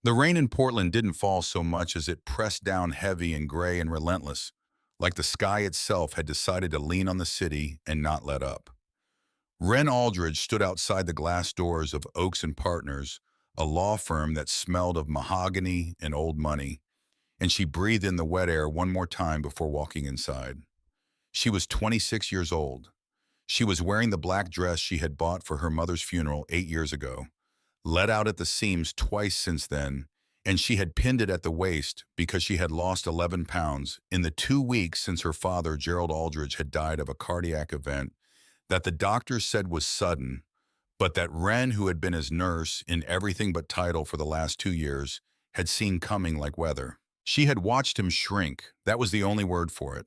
The rain in Portland didn't fall so much as it pressed down heavy and gray and relentless, like the sky itself had decided to lean on the city and not let up. Wren Aldridge stood outside the glass doors of Oaks and Partners, a law firm that smelled of mahogany and old money, and she breathed in the wet air one more time before walking inside. She was 26 years old. She was wearing the black dress she had bought for her mother's funeral 8 years ago, let out at the seams twice since then, and she had pinned it at the waist because she had lost 11 pounds in the 2 weeks since her father, Gerald Aldridge, had died of a cardiac event that the doctors said was sudden, but that Wren, who had been his nurse in everything but title for the last 2 years, had seen coming like weather. She had watched him shrink, that was the only word for it.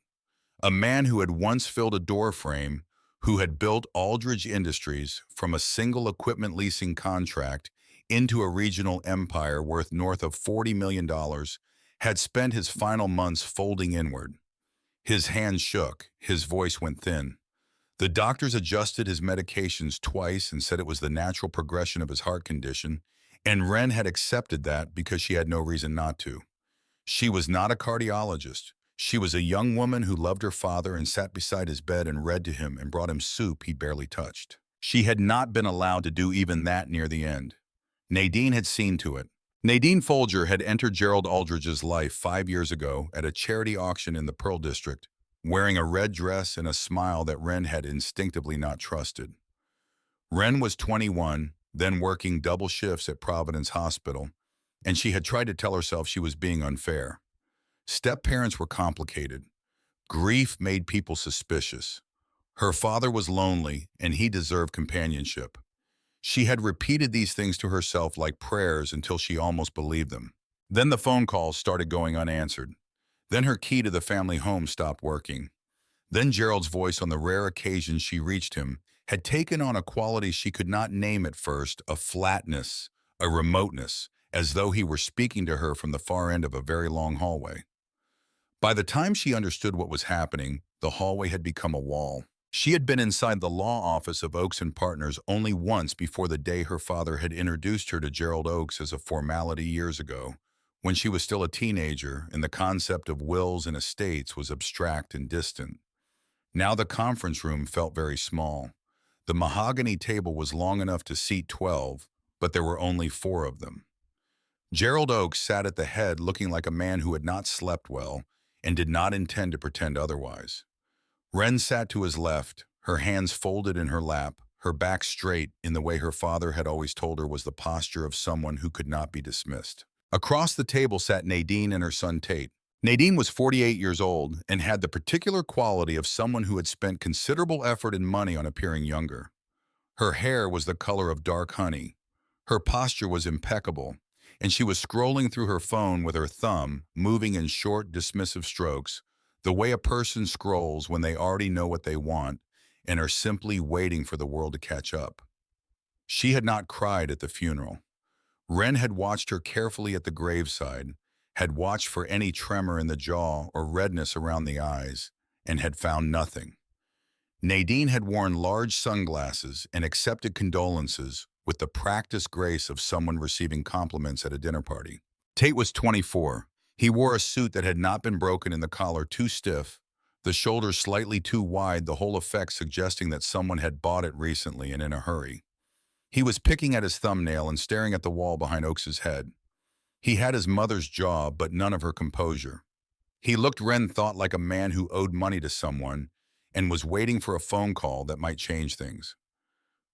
A man who had once filled a door frame, who had built Aldridge Industries from a single equipment leasing contract into a regional empire worth north of $40 million, had spent his final months folding inward. His hands shook, his voice went thin. The doctors adjusted his medications twice and said it was the natural progression of his heart condition, and Wren had accepted that because she had no reason not to. She was not a cardiologist. She was a young woman who loved her father and sat beside his bed and read to him and brought him soup he barely touched. She had not been allowed to do even that near the end. Nadine had seen to it. Nadine Folger had entered Gerald Aldridge's life 5 years ago at a charity auction in the Pearl District, wearing a red dress and a smile that Wren had instinctively not trusted. Wren was 21, then working double shifts at Providence Hospital, and she had tried to tell herself she was being unfair. Step-parents were complicated. Grief made people suspicious. Her father was lonely, and he deserved companionship. She had repeated these things to herself like prayers until she almost believed them. Then the phone calls started going unanswered. Then her key to the family home stopped working. Then Gerald's voice, on the rare occasion she reached him, had taken on a quality she could not name at first, a flatness, a remoteness, as though he were speaking to her from the far end of a very long hallway. By the time she understood what was happening, the hallway had become a wall. She had been inside the law office of Oaks and Partners only once before the day her father had introduced her to Gerald Oaks as a formality years ago, when she was still a teenager and the concept of wills and estates was abstract and distant. Now the conference room felt very small. The mahogany table was long enough to seat 12, but there were only 4 of them. Gerald Oaks sat at the head looking like a man who had not slept well and did not intend to pretend otherwise. Wren sat to his left, her hands folded in her lap, her back straight in the way her father had always told her was the posture of someone who could not be dismissed. Across the table sat Nadine and her son Tate. Nadine was 48 years old and had the particular quality of someone who had spent considerable effort and money on appearing younger. Her hair was the color of dark honey. Her posture was impeccable, and she was scrolling through her phone with her thumb, moving in short, dismissive strokes, the way a person scrolls when they already know what they want and are simply waiting for the world to catch up. She had not cried at the funeral. Wren had watched her carefully at the graveside, had watched for any tremor in the jaw or redness around the eyes, and had found nothing. Nadine had worn large sunglasses and accepted condolences with the practiced grace of someone receiving compliments at a dinner party. Tate was 24. He wore a suit that had not been broken in the collar too stiff, the shoulders slightly too wide, the whole effect suggesting that someone had bought it recently and in a hurry. He was picking at his thumbnail and staring at the wall behind Oaks's head. He had his mother's jaw, but none of her composure. He looked, Wren thought, like a man who owed money to someone and was waiting for a phone call that might change things.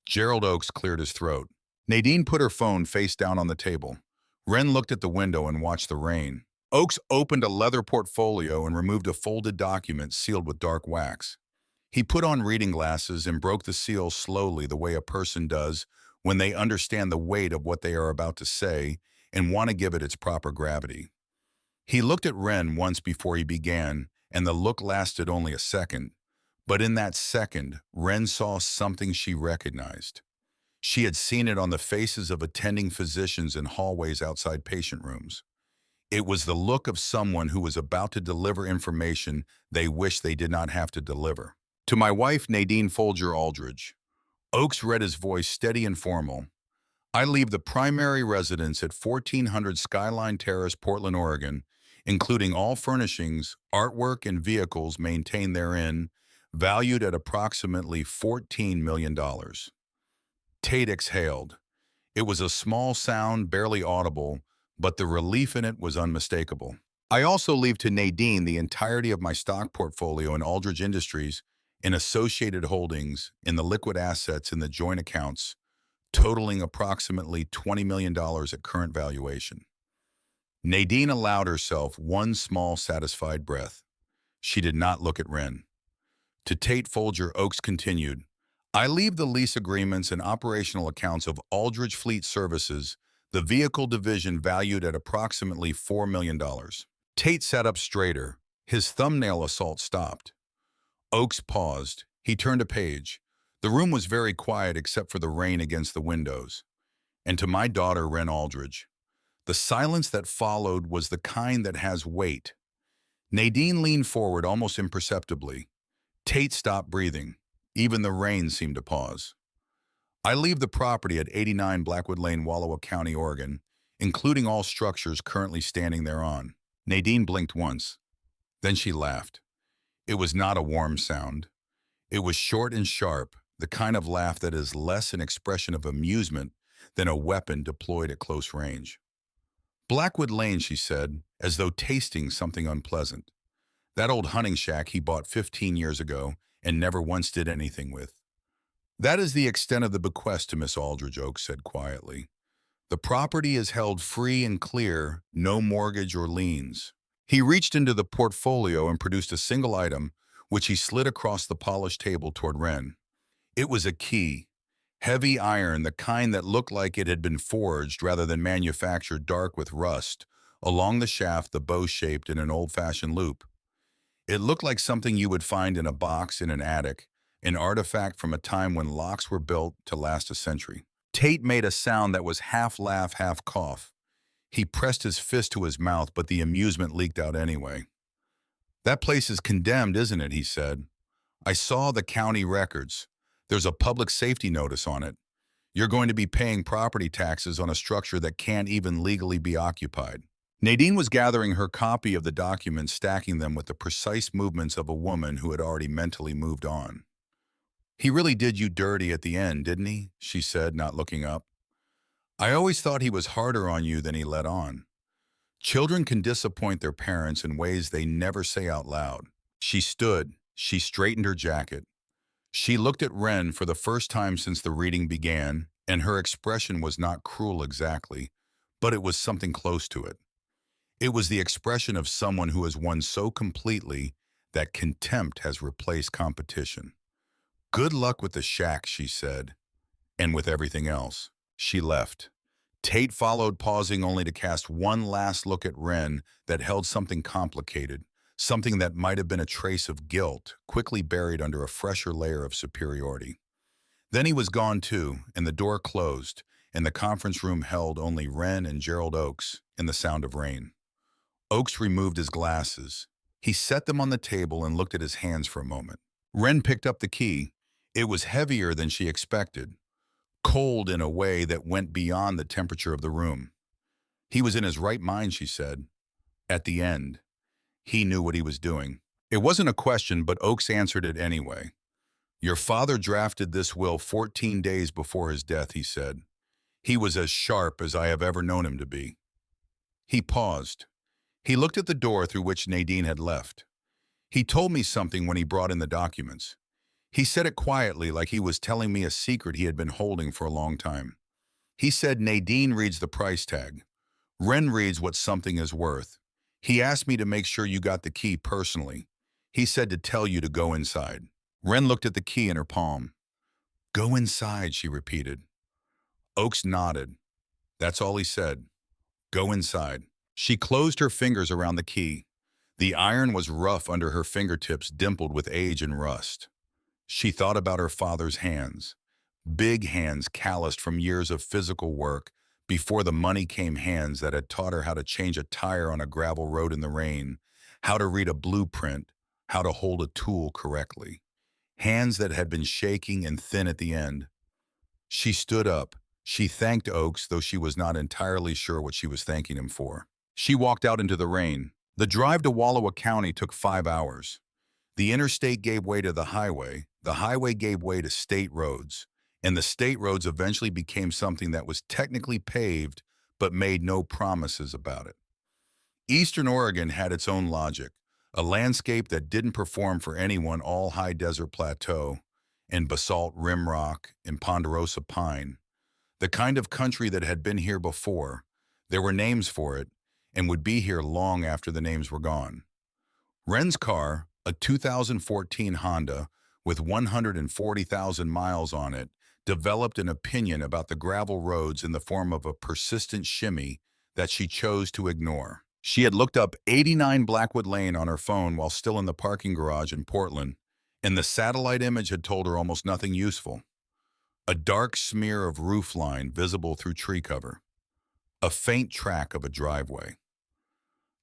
Gerald Oaks cleared his throat. Nadine put her phone face down on the table. Wren looked at the window and watched the rain. Oaks opened a leather portfolio and removed a folded document sealed with dark wax. He put on reading glasses and broke the seal slowly, the way a person does when they understand the weight of what they are about to say and want to give it its proper gravity. He looked at Wren once before he began, and the look lasted only a second. But in that second, Wren saw something she recognized. She had seen it on the faces of attending physicians in hallways outside patient rooms. It was the look of someone who was about to deliver information they wish they did not have to deliver. To my wife, Nadine Folger Aldridge. Oaks read his voice steady and formal. I leave the primary residence at 1400 Skyline Terrace, Portland, Oregon, including all furnishings, artwork, and vehicles maintained therein, valued at approximately $14 million. dollars. Tate exhaled. It was a small sound, barely audible, but the relief in it was unmistakable. I also leave to Nadine the entirety of my stock portfolio in Aldridge Industries, in associated holdings, in the liquid assets in the joint accounts, totaling approximately $20 million dollars at current valuation. Nadine allowed herself one small, satisfied breath. She did not look at Wren. To Tate Folger, Oakes continued, I leave the lease agreements and operational accounts of Aldridge Fleet Services, the vehicle division valued at approximately $4 million. dollars. Tate sat up straighter. His thumbnail assault stopped. Oakes paused. He turned a page. The room was very quiet except for the rain against the windows. And to my daughter, Wren Aldridge. The silence that followed was the kind that has weight. Nadine leaned forward almost imperceptibly. Tate stopped breathing. Even the rain seemed to pause. I leave the property at 89 Blackwood Lane, Wallowa County, Oregon, including all structures currently standing thereon. Nadine blinked once. Then she laughed. It was not a warm sound. It was short and sharp, the kind of laugh that is less an expression of amusement than a weapon deployed at close range. Blackwood Lane, she said, as though tasting something unpleasant. That old hunting shack he bought 15 years ago and never once did anything with. That is the extent of the bequest to Miss Aldridge, Oakes said quietly. The property is held free and clear, no mortgage or liens. He reached into the portfolio and produced a single item, which he slid across the polished table toward Wren. It was a key, heavy iron, the kind that looked like it had been forged rather than manufactured, dark with rust, along the shaft, the bow-shaped in an old-fashioned loop. It looked like something you would find in a box in an attic, an artifact from a time when locks were built to last a century. Tate made a sound that was half laugh, half cough. He pressed his fist to his mouth, but the amusement leaked out anyway. That place is condemned, isn't it? He said. I saw the county records. There's a public safety notice on it. You're going to be paying property taxes on a structure that can't even legally be occupied. Nadine was gathering her copy of the documents, stacking them with the precise movements of a woman who had already mentally moved on. He really did you dirty at the end, didn't he? She said, not looking up. I always thought he was harder on you than he let on. Children can disappoint their parents in ways they never say out loud. She stood. She straightened her jacket. She looked at Wren for the first time since the reading began, and her expression was not cruel exactly, but it was something close to it. It was the expression of someone who has won so completely that contempt has replaced competition. Good luck with the shack, she said, and with everything else. She left. Tate followed, pausing only to cast one last look at Wren that held something complicated, something that might have been a trace of guilt, quickly buried under a fresher layer of superiority. Then he was gone too, and the door closed, and the conference room held only Wren and Gerald Oakes and the sound of rain. Oakes removed his glasses. He set them on the table and looked at his hands for a moment. Wren picked up the key. It was heavier than she expected, cold in a way that went beyond the temperature of the room. He was in his right mind, she said. At the end, he knew what he was doing. It wasn't a question, but Oakes answered it anyway. Your father drafted this will 14 days before his death, he said. He was as sharp as I have ever known him to be. He paused. He looked at the door through which Nadine had left. He told me something when he brought in the documents. He said it quietly, like he was telling me a secret he had been holding for a long time. He said Nadine reads the price tag. Wren reads what something is worth. He asked me to make sure you got the key personally. He said to tell you to go inside. Wren looked at the key in her palm. Go inside, she repeated. Oakes nodded. That's all he said. Go inside. She closed her fingers around the key. The iron was rough under her fingertips, dimpled with age and rust. She thought about her father's hands. Big hands calloused from years of physical work, before the money came hands that had taught her how to change a tire on a gravel road in the rain, how to read a blueprint, how to hold a tool correctly. Hands that had been shaking and thin at the end. She stood up. She thanked Oakes, though she was not entirely sure what she was thanking him for. She walked out into the rain. The drive to Wallowa County took 5 hours. The interstate gave way to the highway gave way to state roads, and the state roads eventually became something that was technically paved but made no promises about it. Eastern Oregon had its own logic, a landscape that didn't perform for anyone all high desert plateau and basalt rim rock and ponderosa pine, the kind of country that had been here before. There were names for it and would be here long after the names were gone. Wren's car, a 2014 Honda with 140,000 miles on it, developed an opinion about the gravel roads in the form of a persistent shimmy that she chose to ignore. She had looked up 89 Blackwood Lane on her phone while still in the parking garage in Portland, and the satellite image had told her almost nothing useful. A dark smear of roofline visible through tree cover. A faint track of a driveway.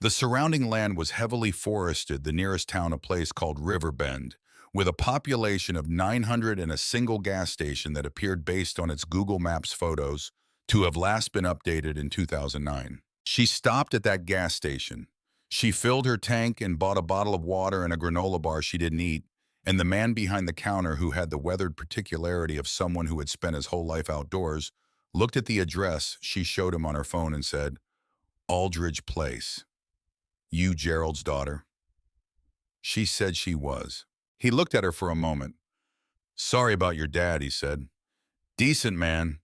The surrounding land was heavily forested, the nearest town a place called Riverbend, with a population of 900 and a single gas station that appeared based on its Google Maps photos to have last been updated in 2009. She stopped at that gas station. She filled her tank and bought a bottle of water and a granola bar she didn't eat, and the man behind the counter, who had the weathered particularity of someone who had spent his whole life outdoors, looked at the address she showed him on her phone and said, "Aldridge Place. You Gerald's daughter?" She said she was. He looked at her for a moment. "Sorry about your dad," he said. "Decent man.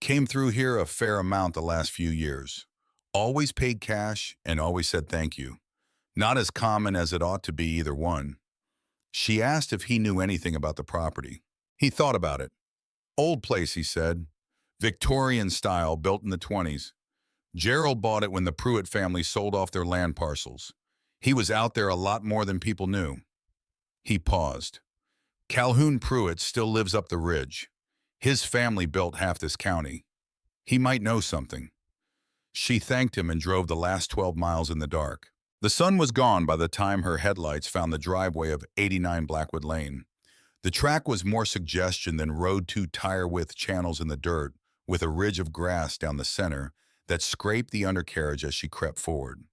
Came through here a fair amount the last few years. Always paid cash and always said thank you. Not as common as it ought to be, either one." She asked if he knew anything about the property. He thought about it. "Old place," he said. "Victorian style, built in the 20s. Gerald bought it when the Pruitt family sold off their land parcels. He was out there a lot more than people knew." He paused. "Calhoun Pruitt still lives up the ridge. His family built half this county. He might know something." She thanked him and drove the last 12 miles in the dark. The sun was gone by the time her headlights found the driveway of 89 Blackwood Lane. The track was more suggestion than road, two tire-width channels in the dirt, with a ridge of grass down the center that scraped the undercarriage as she crept forward.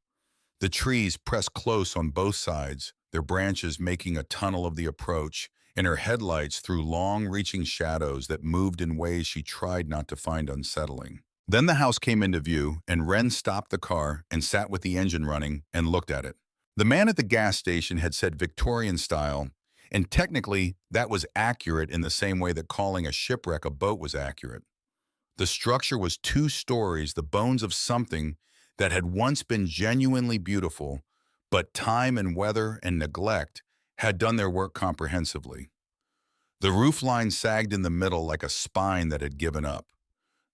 The trees pressed close on both sides, their branches making a tunnel of the approach, and her headlights threw long-reaching shadows that moved in ways she tried not to find unsettling. Then the house came into view, and Wren stopped the car and sat with the engine running and looked at it. The man at the gas station had said Victorian style, and technically that was accurate in the same way that calling a shipwreck a boat was accurate. The structure was 2 stories, the bones of something that had once been genuinely beautiful, but time and weather and neglect had done their work comprehensively. The roofline sagged in the middle like a spine that had given up.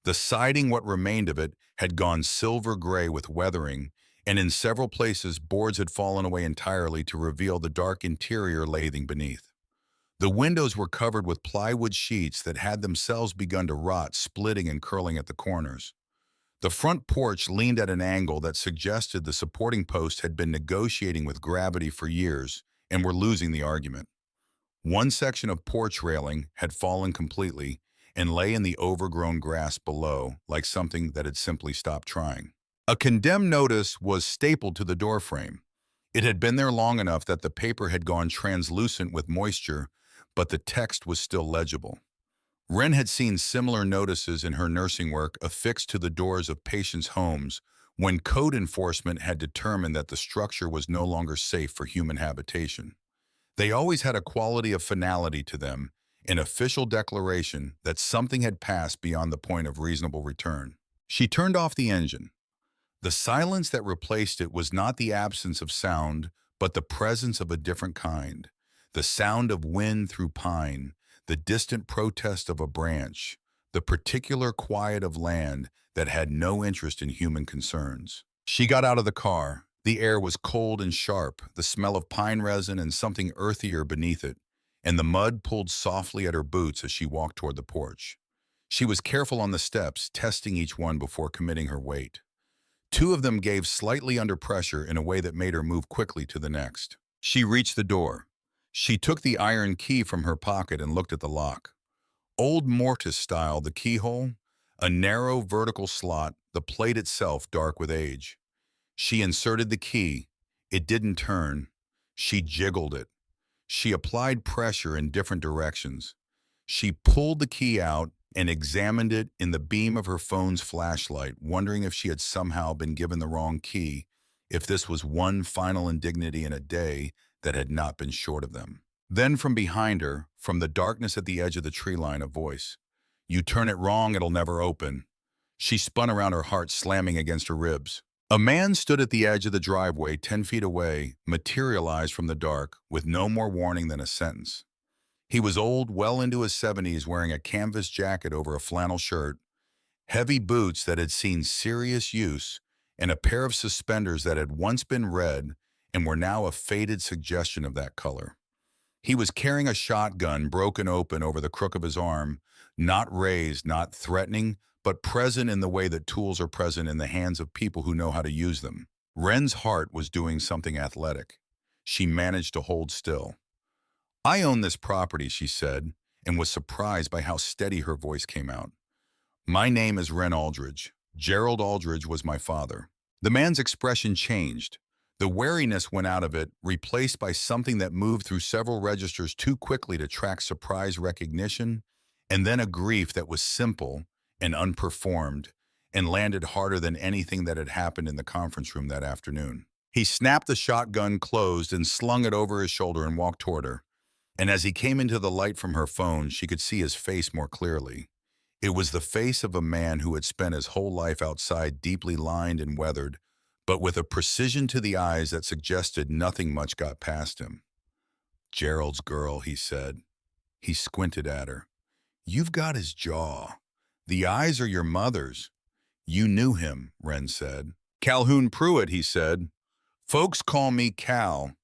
The siding, what remained of it, had gone silver gray with weathering, and in several places boards had fallen away entirely to reveal the dark interior lathing beneath. The windows were covered with plywood sheets that had themselves begun to rot, splitting and curling at the corners. The front porch leaned at an angle that suggested the supporting posts had been negotiating with gravity for years and were losing the argument. One section of porch railing had fallen completely and lay in the overgrown grass below like something that had simply stopped trying. A condemned notice was stapled to the doorframe. It had been there long enough that the paper had gone translucent with moisture, but the text was still legible. Wren had seen similar notices in her nursing work affixed to the doors of patients' homes when code enforcement had determined that the structure was no longer safe for human habitation. They always had a quality of finality to them, an official declaration that something had passed beyond the point of reasonable return. She turned off the engine. The silence that replaced it was not the absence of sound, but the presence of a different kind. The sound of wind through pine, the distant protest of a branch, the particular quiet of land that had no interest in human concerns. She got out of the car. The air was cold and sharp, the smell of pine resin and something earthier beneath it, and the mud pulled softly at her boots as she walked toward the porch. She was careful on the steps, testing each one before committing her weight. 2 of them gave slightly under pressure in a way that made her move quickly to the next. She reached the door. She took the iron key from her pocket and looked at the lock. Old mortise style, the keyhole, A narrow vertical slot, the plate itself dark with age. She inserted the key. It didn't turn. She jiggled it. She applied pressure in different directions. She pulled the key out and examined it in the beam of her phone's flashlight, wondering if she had somehow been given the wrong key, if this was one final indignity in a day that had not been short of them. Then from behind her, from the darkness at the edge of the tree line, a voice. "You turn it wrong, it'll never open." She spun around, her heart slamming against her ribs. A man stood at the edge of the driveway 10 feet away, materialized from the dark, with no more warning than a sentence. He was old, well into his 70s, wearing a canvas jacket over a flannel shirt, heavy boots that had seen serious use, and a pair of suspenders that had once been red and were now a faded suggestion of that color. He was carrying a shotgun broken open over the crook of his arm, not raised, not threatening, but present in the way that tools are present in the hands of people who know how to use them. Wren's heart was doing something athletic. She managed to hold still. "I own this property," she said, and was surprised by how steady her voice came out. "My name is Wren Aldridge. Gerald Aldridge was my father." The man's expression changed. The wariness went out of it, replaced by something that moved through several registers too quickly to track surprise recognition, and then a grief that was simple and unperformed and landed harder than anything that had happened in the conference room that afternoon. He snapped the shotgun closed and slung it over his shoulder and walked toward her. And as he came into the light from her phone, she could see his face more clearly. It was the face of a man who had spent his whole life outside, deeply lined and weathered, but with a precision to the eyes that suggested nothing much got past him. "Gerald's girl," he said. He squinted at her. "You've got his jaw. The eyes are your mother's." "You knew him," Wren said. "Calhoun Pruitt," he said. "Folks call me Cal.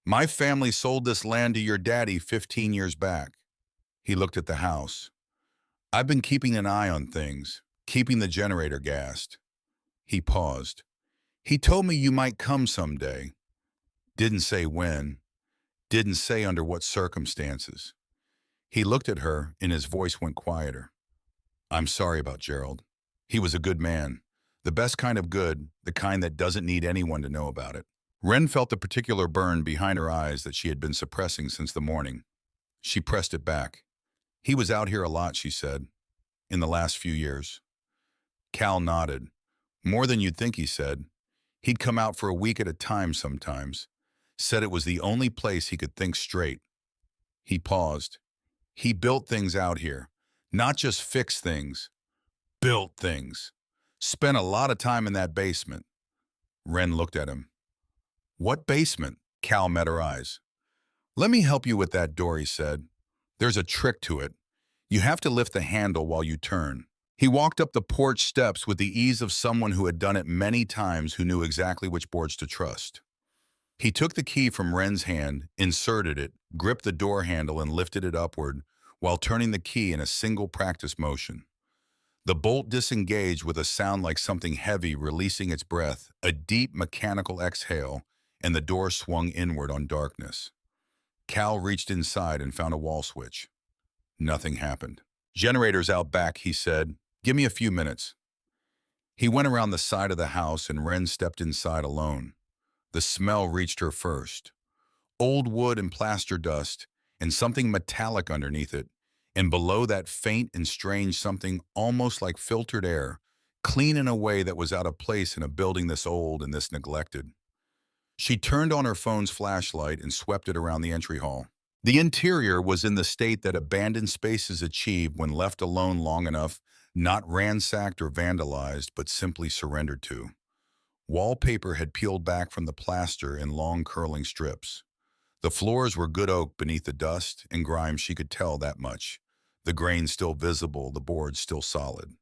My family sold this land to your daddy 15 years back." He looked at the house. "I've been keeping an eye on things, keeping the generator gassed." He paused. "He told me you might come someday." Didn't say when. Didn't say under what circumstances. He looked at her and his voice went quieter. "I'm sorry about Gerald. He was a good man. The best kind of good, the kind that doesn't need anyone to know about it." Wren felt a particular burn behind her eyes that she had been suppressing since the morning. She pressed it back. "He was out here a lot," she said, "in the last few years." Cal nodded. "More than you'd think," he said. "He'd come out for a week at a time sometimes. Said it was the only place he could think straight." He paused. "He built things out here. Not just fixed things. Built things. Spent a lot of time in that basement." Wren looked at him. "What basement?" Cal met her eyes. "Let me help you with that door," he said. "There's a trick to it. You have to lift the handle while you turn." He walked up the porch steps with the ease of someone who had done it many times, who knew exactly which boards to trust. He took the key from Wren's hand, inserted it, gripped the door handle and lifted it upward while turning the key in a single practice motion. The bolt disengaged with a sound like something heavy releasing its breath, a deep mechanical exhale, and the door swung inward on darkness. Cal reached inside and found a wall switch. Nothing happened. "Generator's out back," he said. "Give me a few minutes." He went around the side of the house and Wren stepped inside alone. The smell reached her first. Old wood and plaster dust, and something metallic underneath it, and below that faint and strange something almost like filtered air, clean in a way that was out of place in a building this old and this neglected. She turned on her phone's flashlight and swept it around the entry hall. The interior was in the state that abandoned spaces achieve when left alone long enough, not ransacked or vandalized, but simply surrendered to. Wallpaper had peeled back from the plaster in long curling strips. The floors were good oak beneath the dust and grime, she could tell that much. The grain still visible, the boards still solid.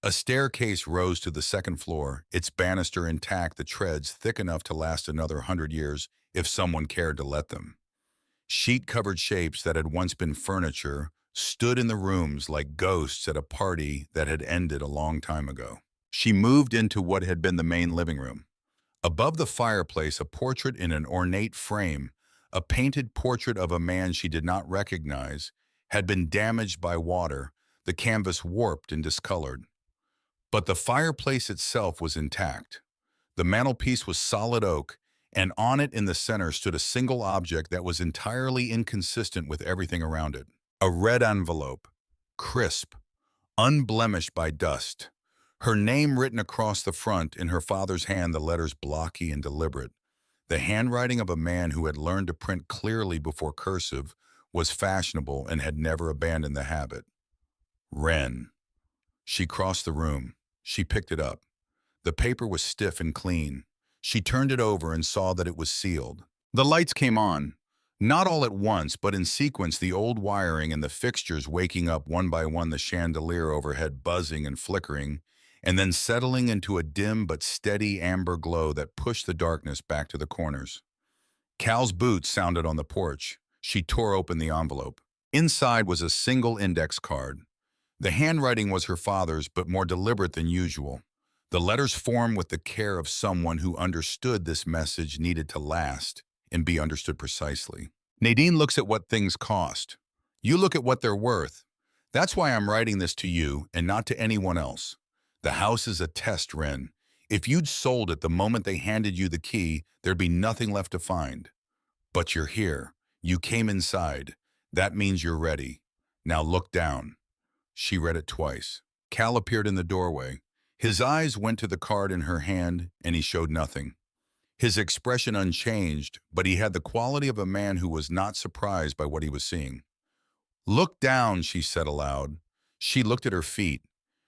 A staircase rose to the second floor, its banister intact, the treads thick enough to last another 100 years if someone cared to let them. Sheet-covered shapes that had once been furniture stood in the rooms like ghosts at a party that had ended a long time ago. She moved into what had been the main living room. Above the fireplace, a portrait in an ornate frame, a painted portrait of a man she did not recognize, had been damaged by water, the canvas warped and discolored. But the fireplace itself was intact. The mantelpiece was solid oak, and on it in the center stood a single object that was entirely inconsistent with everything around it. A red envelope, crisp, unblemished by dust. Her name written across the front, in her father's hand, the letters blocky and deliberate. The handwriting of a man who had learned to print clearly before cursive was fashionable and had never abandoned the habit. Wren. She crossed the room. She picked it up. The paper was stiff and clean. She turned it over and saw that it was sealed. The lights came on. Not all at once, but in sequence, the old wiring and the fixtures waking up one by one, the chandelier overhead buzzing and flickering, and then settling into a dim but steady amber glow that pushed the darkness back to the corners. Cal's boots sounded on the porch. She tore open the envelope. Inside was a single index card. The handwriting was her father's, but more deliberate than usual. The letters formed with the care of someone who understood this message needed to last and be understood precisely. Nadine looks at what things cost. You look at what they're worth. That's why I'm writing this to you and not to anyone else. The house is a test, Wren. If you'd sold it the moment they handed you the key, there'd be nothing left to find. But you're here. You came inside. That means you're ready. Now look down. She read it twice. Cal appeared in the doorway. His eyes went to the card in her hand, and he showed nothing. His expression unchanged, but he had the quality of a man who was not surprised by what he was seeing. Look down, she said aloud. She looked at her feet.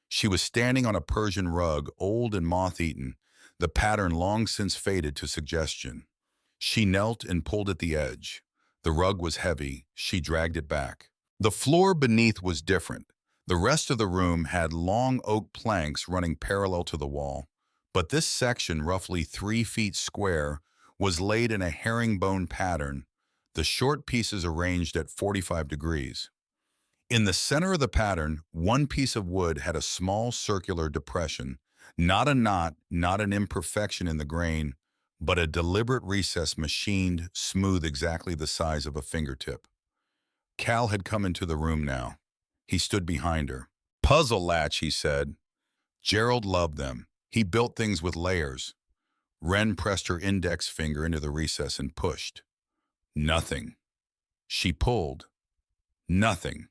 She was standing on a Persian rug, old and moth-eaten, the pattern long since faded to suggestion. She knelt and pulled at the edge. The rug was heavy. She dragged it back. The floor beneath was different. The rest of the room had long oak planks running parallel to the wall, but this section, roughly 3 feet square, was laid in a herringbone pattern, the short pieces arranged at 45 degrees. In the center of the pattern, one piece of wood had a small circular depression, not a knot, not an imperfection in the grain, but a deliberate recess machined, smooth, exactly the size of a fingertip. Cal had come into the room now. He stood behind her. Puzzle latch, he said. Gerald loved them. He built things with layers. Wren pressed her index finger into the recess and pushed. Nothing. She pulled. Nothing.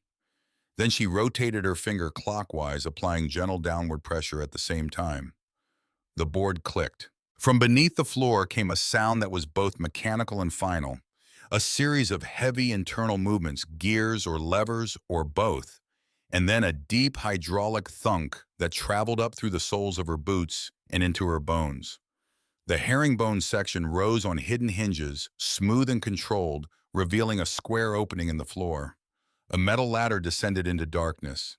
Then she rotated her finger clockwise, applying gentle downward pressure at the same time. The board clicked. From beneath the floor came a sound that was both mechanical and final, a series of heavy internal movements, gears or levers or both, and then a deep hydraulic thunk that traveled up through the soles of her boots and into her bones. The herringbone section rose on hidden hinges, smooth and controlled, revealing a square opening in the floor. A metal ladder descended into darkness.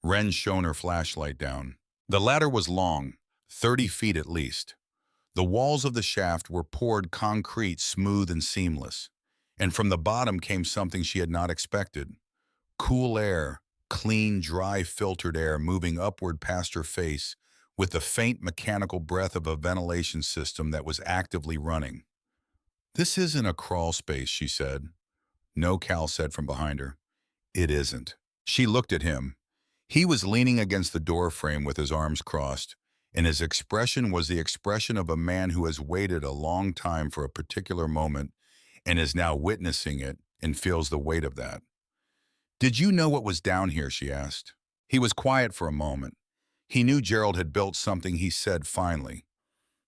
Wren shone her flashlight down. The ladder was long, 30 feet at least. The walls of the shaft were poured concrete, smooth and seamless. And from the bottom came something she had not expected. Cool air, clean, dry, filtered air moving upward past her face with the faint mechanical breath of a ventilation system that was actively running. This isn't a crawl space, she said. No, Cal said from behind her. It isn't. She looked at him. He was leaning against the door frame with his arms crossed, and his expression was the expression of a man who has waited a long time for a particular moment and is now witnessing it and feels the weight of that. Did you know what was down here, she asked. He was quiet for a moment. He knew Gerald had built something, he said finally.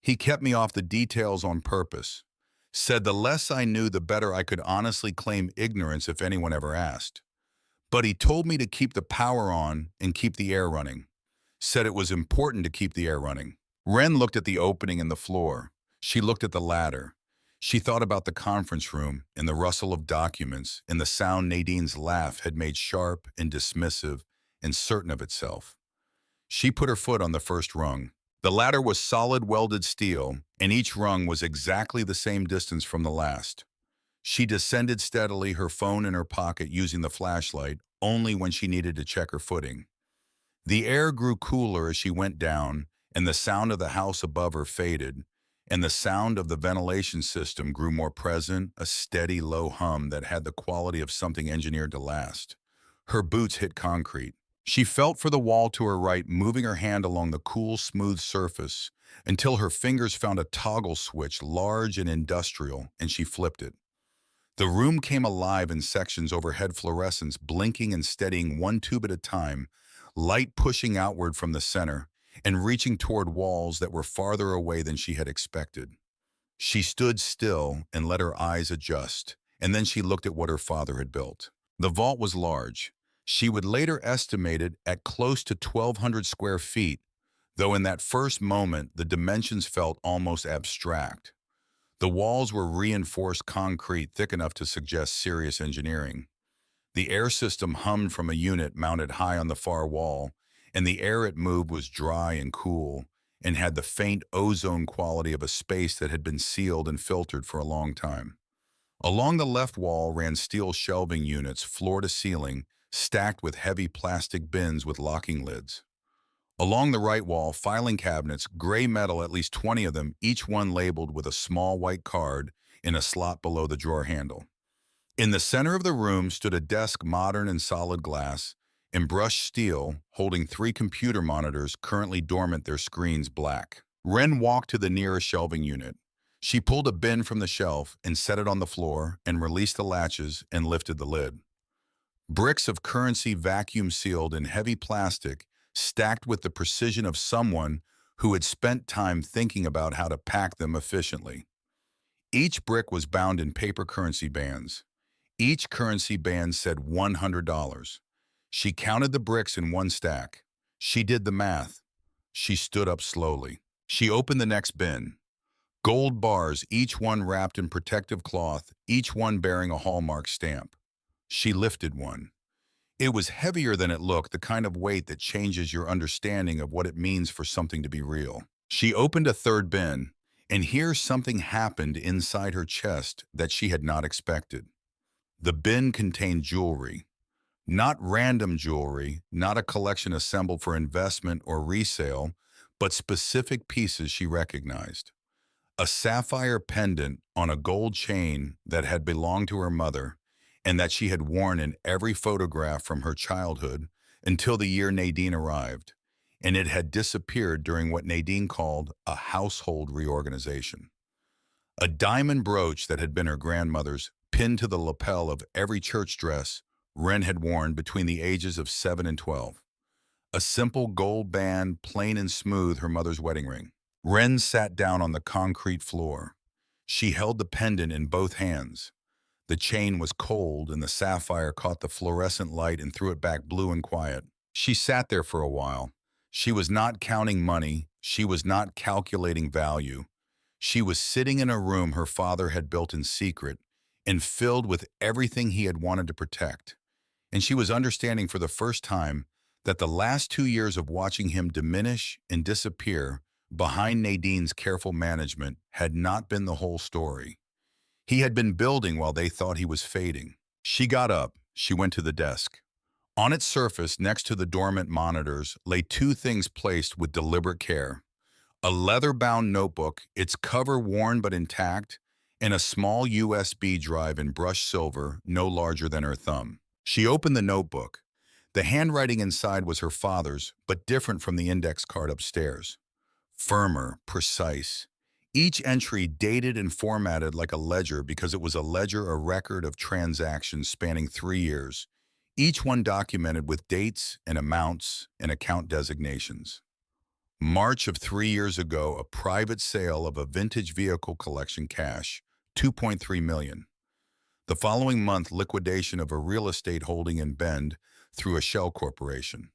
He kept me off the details on purpose. Said the less I knew, the better I could honestly claim ignorance if anyone ever asked. But he told me to keep the power on and keep the air running. Said it was important to keep the air running. Wren looked at the opening in the floor. She looked at the ladder. She thought about the conference room and the rustle of documents and the sound Nadine's laugh had made sharp and dismissive and certain of itself. She put her foot on the first rung. The ladder was solid welded steel, and each rung was exactly the same distance from the last. She descended steadily, her phone in her pocket, using the flashlight only when she needed to check her footing. The air grew cooler as she went down, and the sound of the house above her faded, and the sound of the ventilation system grew more present, a steady, low hum that had the quality of something engineered to last. Her boots hit concrete. She felt for the wall to her right, moving her hand along the cool, smooth surface until her fingers found a toggle switch, large and industrial, and she flipped it. The room came alive in sections, overhead fluorescents blinking and steadying one tube at a time, light pushing outward from the center and reaching toward walls that were farther away than she had expected. She stood still and let her eyes adjust, and then she looked at what her father had built. The vault was large. She would later estimate it at close to 1,200 square feet, though in that first moment the dimensions felt almost abstract. The walls were reinforced concrete thick enough to suggest serious engineering. The air system hummed from a unit mounted high on the far wall, and the air it moved was dry and cool, and had the faint ozone quality of a space that had been sealed and filtered for a long time. Along the left wall ran steel shelving units, floor to ceiling, stacked with heavy plastic bins with locking lids. Along the right wall, filing cabinets, gray metal, at least 20 of them, each one labeled with a small white card in a slot below the drawer handle. In the center of the room stood a desk, modern and solid glass, and brushed steel, holding 3 computer monitors currently dormant, their screens black. Wren walked to the nearest shelving unit. She pulled a bin from the shelf and set it on the floor and released the latches and lifted the lid. Bricks of currency, vacuum sealed in heavy plastic, stacked with the precision of someone who had spent time thinking about how to pack them efficiently. Each brick was bound in paper currency bands. Each currency band said $100. She counted the bricks in one stack. She did the math. She stood up slowly. She opened the next bin. Gold bars, each one wrapped in protective cloth, each one bearing a hallmark stamp. She lifted one. It was heavier than it looked, the kind of weight that changes your understanding of what it means for something to be real. She opened a third bin, and here something happened inside her chest that she had not expected. The bin contained jewelry. Not random jewelry, not a collection assembled for investment or resale, but specific pieces she recognized. A sapphire pendant on a gold chain that had belonged to her mother and that she had worn in every photograph from her childhood until the year Nadine arrived, and it had disappeared during what Nadine called a household reorganization. A diamond brooch that had been her grandmother's, pinned to the lapel of every church dress Wren had worn between the ages of 7 and 12. A simple gold band, plain and smooth, her mother's wedding ring. Wren sat down on the concrete floor. She held the pendant in both hands. The chain was cold, and the sapphire caught the fluorescent light and threw it back blue and quiet. She sat there for a while. She was not counting money. She was not calculating value. She was sitting in a room her father had built in secret and filled with everything he had wanted to protect. And she was understanding for the first time that the last 2 years of watching him diminish and disappear behind Nadine's careful management had not been the whole story. He had been building while they thought he was fading. She got up. She went to the desk. On its surface, next to the dormant monitors, lay 2 things placed with deliberate care. A leather-bound notebook, its cover worn but intact, and a small USB drive in brushed silver, no larger than her thumb. She opened the notebook. The handwriting inside was her father's, but different from the index card upstairs. Firmer, precise. Each entry dated and formatted like a ledger because it was a ledger, a record of transactions spanning 3 years, each one documented with dates and amounts and account designations. March of 3 years ago, a private sale of a vintage vehicle collection, cash, $2.3 million. The following month, liquidation of a real estate holding in Bend through a shell corporation.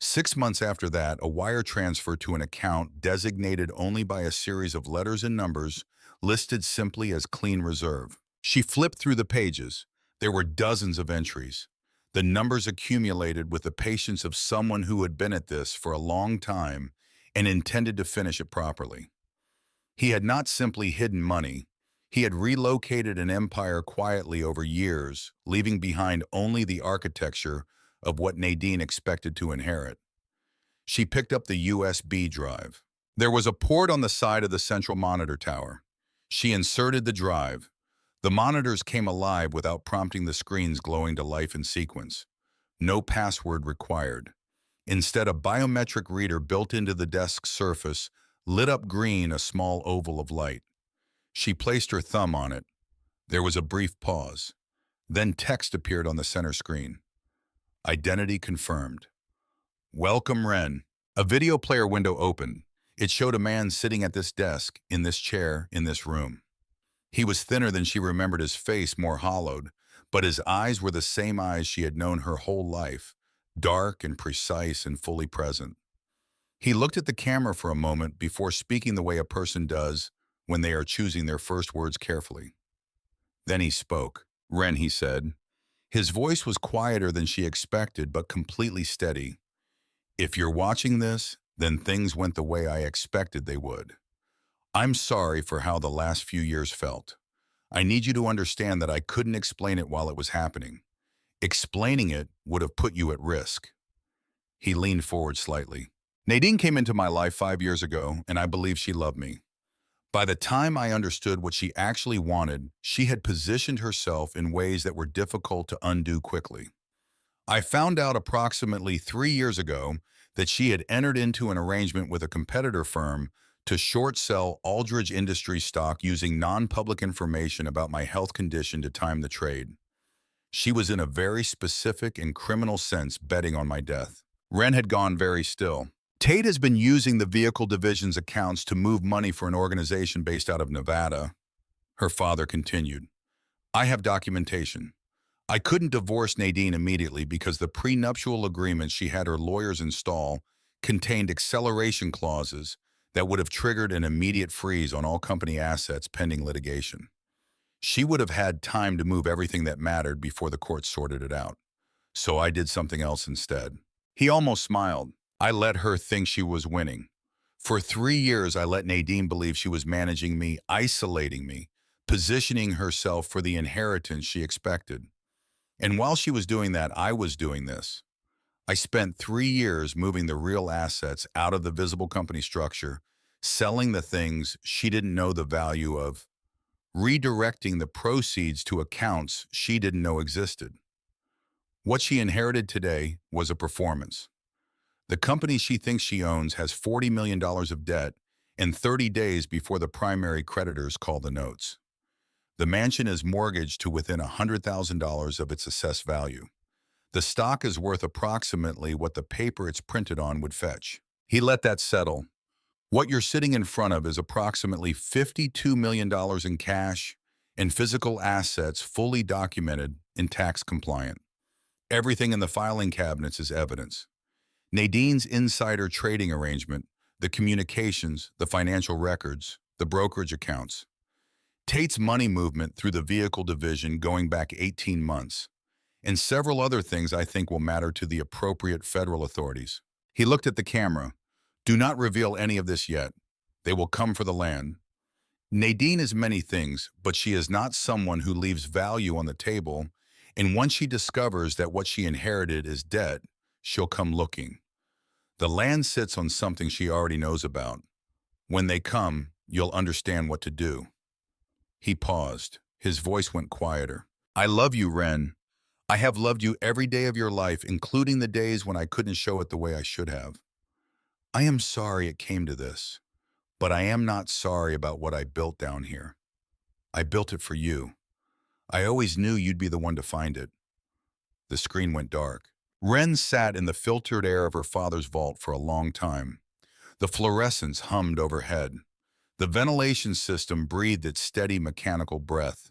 6 months after that, a wire transfer to an account designated only by a series of letters and numbers listed simply as clean reserve. She flipped through the pages. There were dozens of entries. The numbers accumulated with the patience of someone who had been at this for a long time and intended to finish it properly. He had not simply hidden money. He had relocated an empire quietly over years, leaving behind only the architecture of what Nadine expected to inherit. She picked up the USB drive. There was a port on the side of the central monitor tower. She inserted the drive. The monitors came alive without prompting, the screens glowing to life in sequence. No password required. Instead, a biometric reader built into the desk's surface lit up green, a small oval of light. She placed her thumb on it. There was a brief pause. Then text appeared on the center screen. Identity confirmed. Welcome, Wren. A video player window opened. It showed a man sitting at this desk, in this chair, in this room. He was thinner than she remembered, his face more hollowed, but his eyes were the same eyes she had known her whole life, dark and precise and fully present. He looked at the camera for a moment before speaking the way a person does when they are choosing their first words carefully. Then he spoke. Wren, he said. His voice was quieter than she expected, but completely steady. If you're watching this, then things went the way I expected they would. I'm sorry for how the last few years felt. I need you to understand that I couldn't explain it while it was happening. Explaining it would have put you at risk. He leaned forward slightly. Nadine came into my life 5 years ago, and I believe she loved me. By the time I understood what she actually wanted, she had positioned herself in ways that were difficult to undo quickly. I found out approximately 3 years ago that she had entered into an arrangement with a competitor firm to short sell Aldridge Industries stock using non-public information about my health condition to time the trade. She was in a very specific and criminal sense betting on my death. Wren had gone very still. Tate has been using the vehicle division's accounts to move money for an organization based out of Nevada. Her father continued. I have documentation. I couldn't divorce Nadine immediately because the prenuptial agreement she had her lawyers install contained acceleration clauses that would have triggered an immediate freeze on all company assets pending litigation. She would have had time to move everything that mattered before the court sorted it out. So I did something else instead. He almost smiled. I let her think she was winning. For 3 years, I let Nadine believe she was managing me, isolating me, positioning herself for the inheritance she expected. And while she was doing that, I was doing this. I spent 3 years moving the real assets out of the visible company structure, selling the things she didn't know the value of, redirecting the proceeds to accounts she didn't know existed. What she inherited today was a performance. The company she thinks she owns has $40 million of debt and 30 days before the primary creditors call the notes. The mansion is mortgaged to within $100,000 of its assessed value. The stock is worth approximately what the paper it's printed on would fetch. He let that settle. What you're sitting in front of is approximately $52 million in cash and physical assets fully documented and tax compliant. Everything in the filing cabinets is evidence. Nadine's insider trading arrangement, the communications, the financial records, the brokerage accounts. Tate's money movement through the vehicle division going back 18 months. And several other things I think will matter to the appropriate federal authorities. He looked at the camera. Do not reveal any of this yet. They will come for the land. Nadine is many things, but she is not someone who leaves value on the table, and once she discovers that what she inherited is debt, she'll come looking. The land sits on something she already knows about. When they come, you'll understand what to do. He paused. His voice went quieter. I love you, Wren. I have loved you every day of your life, including the days when I couldn't show it the way I should have. I am sorry it came to this, but I am not sorry about what I built down here. I built it for you. I always knew you'd be the one to find it. The screen went dark. Wren sat in the filtered air of her father's vault for a long time. The fluorescence hummed overhead. The ventilation system breathed its steady mechanical breath.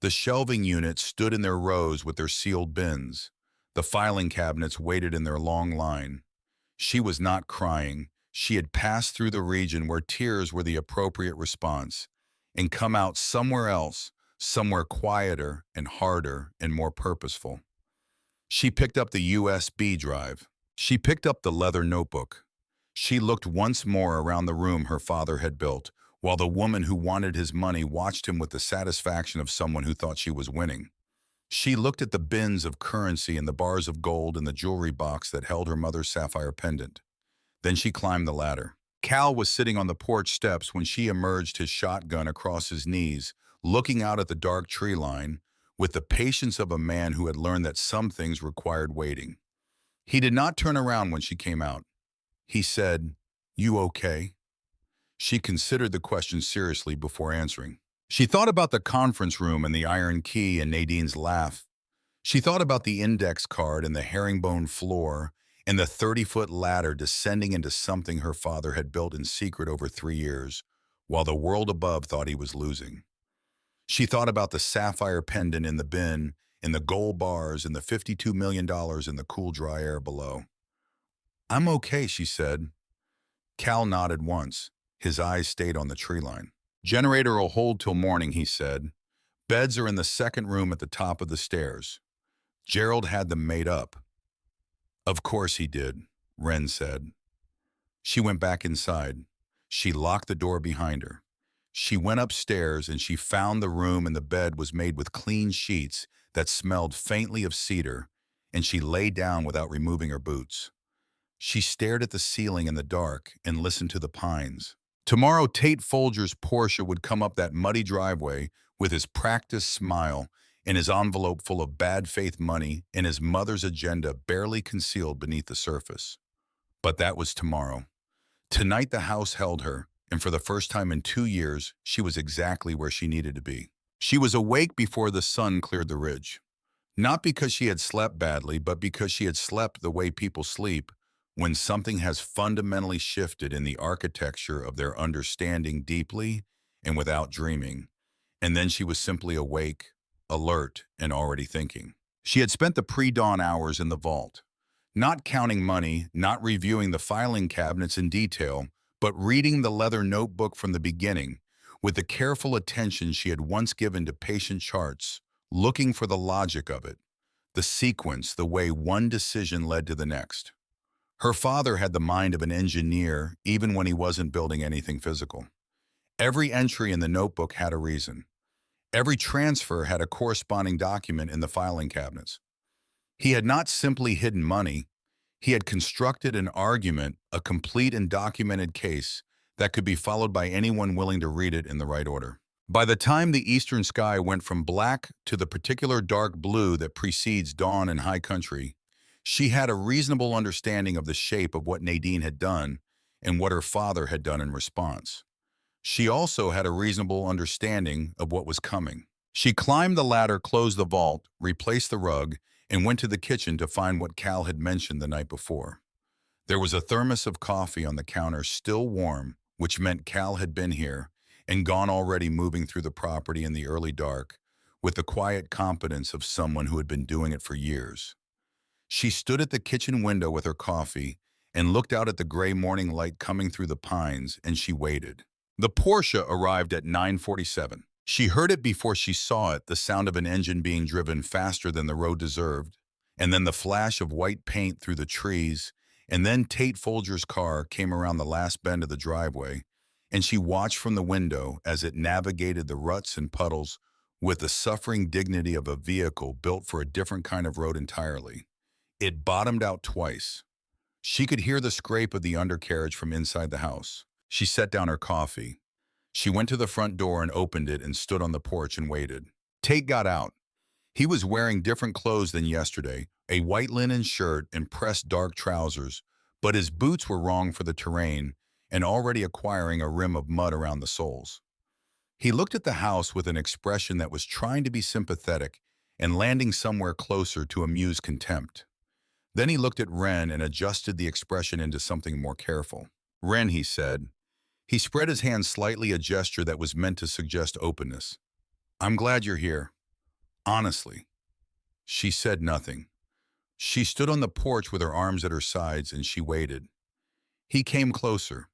The shelving units stood in their rows with their sealed bins. The filing cabinets waited in their long line. She was not crying. She had passed through the region where tears were the appropriate response and come out somewhere else, somewhere quieter and harder and more purposeful. She picked up the USB drive. She picked up the leather notebook. She looked once more around the room her father had built, while the woman who wanted his money watched him with the satisfaction of someone who thought she was winning. She looked at the bins of currency and the bars of gold in the jewelry box that held her mother's sapphire pendant. Then she climbed the ladder. Cal was sitting on the porch steps when she emerged, his shotgun across his knees, looking out at the dark tree line, with the patience of a man who had learned that some things required waiting. He did not turn around when she came out. He said, "You okay?" She considered the question seriously before answering. She thought about the conference room and the iron key and Nadine's laugh. She thought about the index card and the herringbone floor and the 30-foot ladder descending into something her father had built in secret over 3 years, while the world above thought he was losing. She thought about the sapphire pendant in the bin, and the gold bars, and the $52 million in the cool, dry air below. "I'm okay," she said. Cal nodded once. His eyes stayed on the tree line. "Generator will hold till morning," he said. "Beds are in the second room at the top of the stairs. Gerald had them made up." "Of course he did," Wren said. She went back inside. She locked the door behind her. She went upstairs and she found the room, and the bed was made with clean sheets that smelled faintly of cedar, and she lay down without removing her boots. She stared at the ceiling in the dark and listened to the pines. Tomorrow, Tate Folger's Porsche would come up that muddy driveway with his practiced smile and his envelope full of bad faith money and his mother's agenda barely concealed beneath the surface. But that was tomorrow. Tonight the house held her, and for the first time in 2 years, she was exactly where she needed to be. She was awake before the sun cleared the ridge. Not because she had slept badly, but because she had slept the way people sleep when something has fundamentally shifted in the architecture of their understanding deeply and without dreaming. And then she was simply awake, alert, and already thinking. She had spent the pre-dawn hours in the vault, not counting money, not reviewing the filing cabinets in detail, but reading the leather notebook from the beginning with the careful attention she had once given to patient charts, looking for the logic of it, the sequence, the way one decision led to the next. Her father had the mind of an engineer even when he wasn't building anything physical. Every entry in the notebook had a reason. Every transfer had a corresponding document in the filing cabinets. He had not simply hidden money, he had constructed an argument, a complete and documented case that could be followed by anyone willing to read it in the right order. By the time the eastern sky went from black to the particular dark blue that precedes dawn in high country, she had a reasonable understanding of the shape of what Nadine had done and what her father had done in response. She also had a reasonable understanding of what was coming. She climbed the ladder, closed the vault, replaced the rug, and went to the kitchen to find what Cal had mentioned the night before. There was a thermos of coffee on the counter, still warm, which meant Cal had been here and gone, already moving through the property in the early dark, with the quiet competence of someone who had been doing it for years. She stood at the kitchen window with her coffee and looked out at the gray morning light coming through the pines, and she waited. The Porsche arrived at 9:47. She heard it before she saw it, the sound of an engine being driven faster than the road deserved, and then the flash of white paint through the trees, and then Tate Folger's car came around the last bend of the driveway, and she watched from the window as it navigated the ruts and puddles with the suffering dignity of a vehicle built for a different kind of road entirely. It bottomed out twice. She could hear the scrape of the undercarriage from inside the house. She set down her coffee. She went to the front door and opened it and stood on the porch and waited. Tate got out. He was wearing different clothes than yesterday, a white linen shirt and pressed dark trousers, but his boots were wrong for the terrain and already acquiring a rim of mud around the soles. He looked at the house with an expression that was trying to be sympathetic and landing somewhere closer to amused contempt. Then he looked at Wren and adjusted the expression into something more careful. "Wren," he said. He spread his hand slightly, a gesture that was meant to suggest openness. "I'm glad you're here. Honestly." She said nothing. She stood on the porch with her arms at her sides, and she waited. He came closer.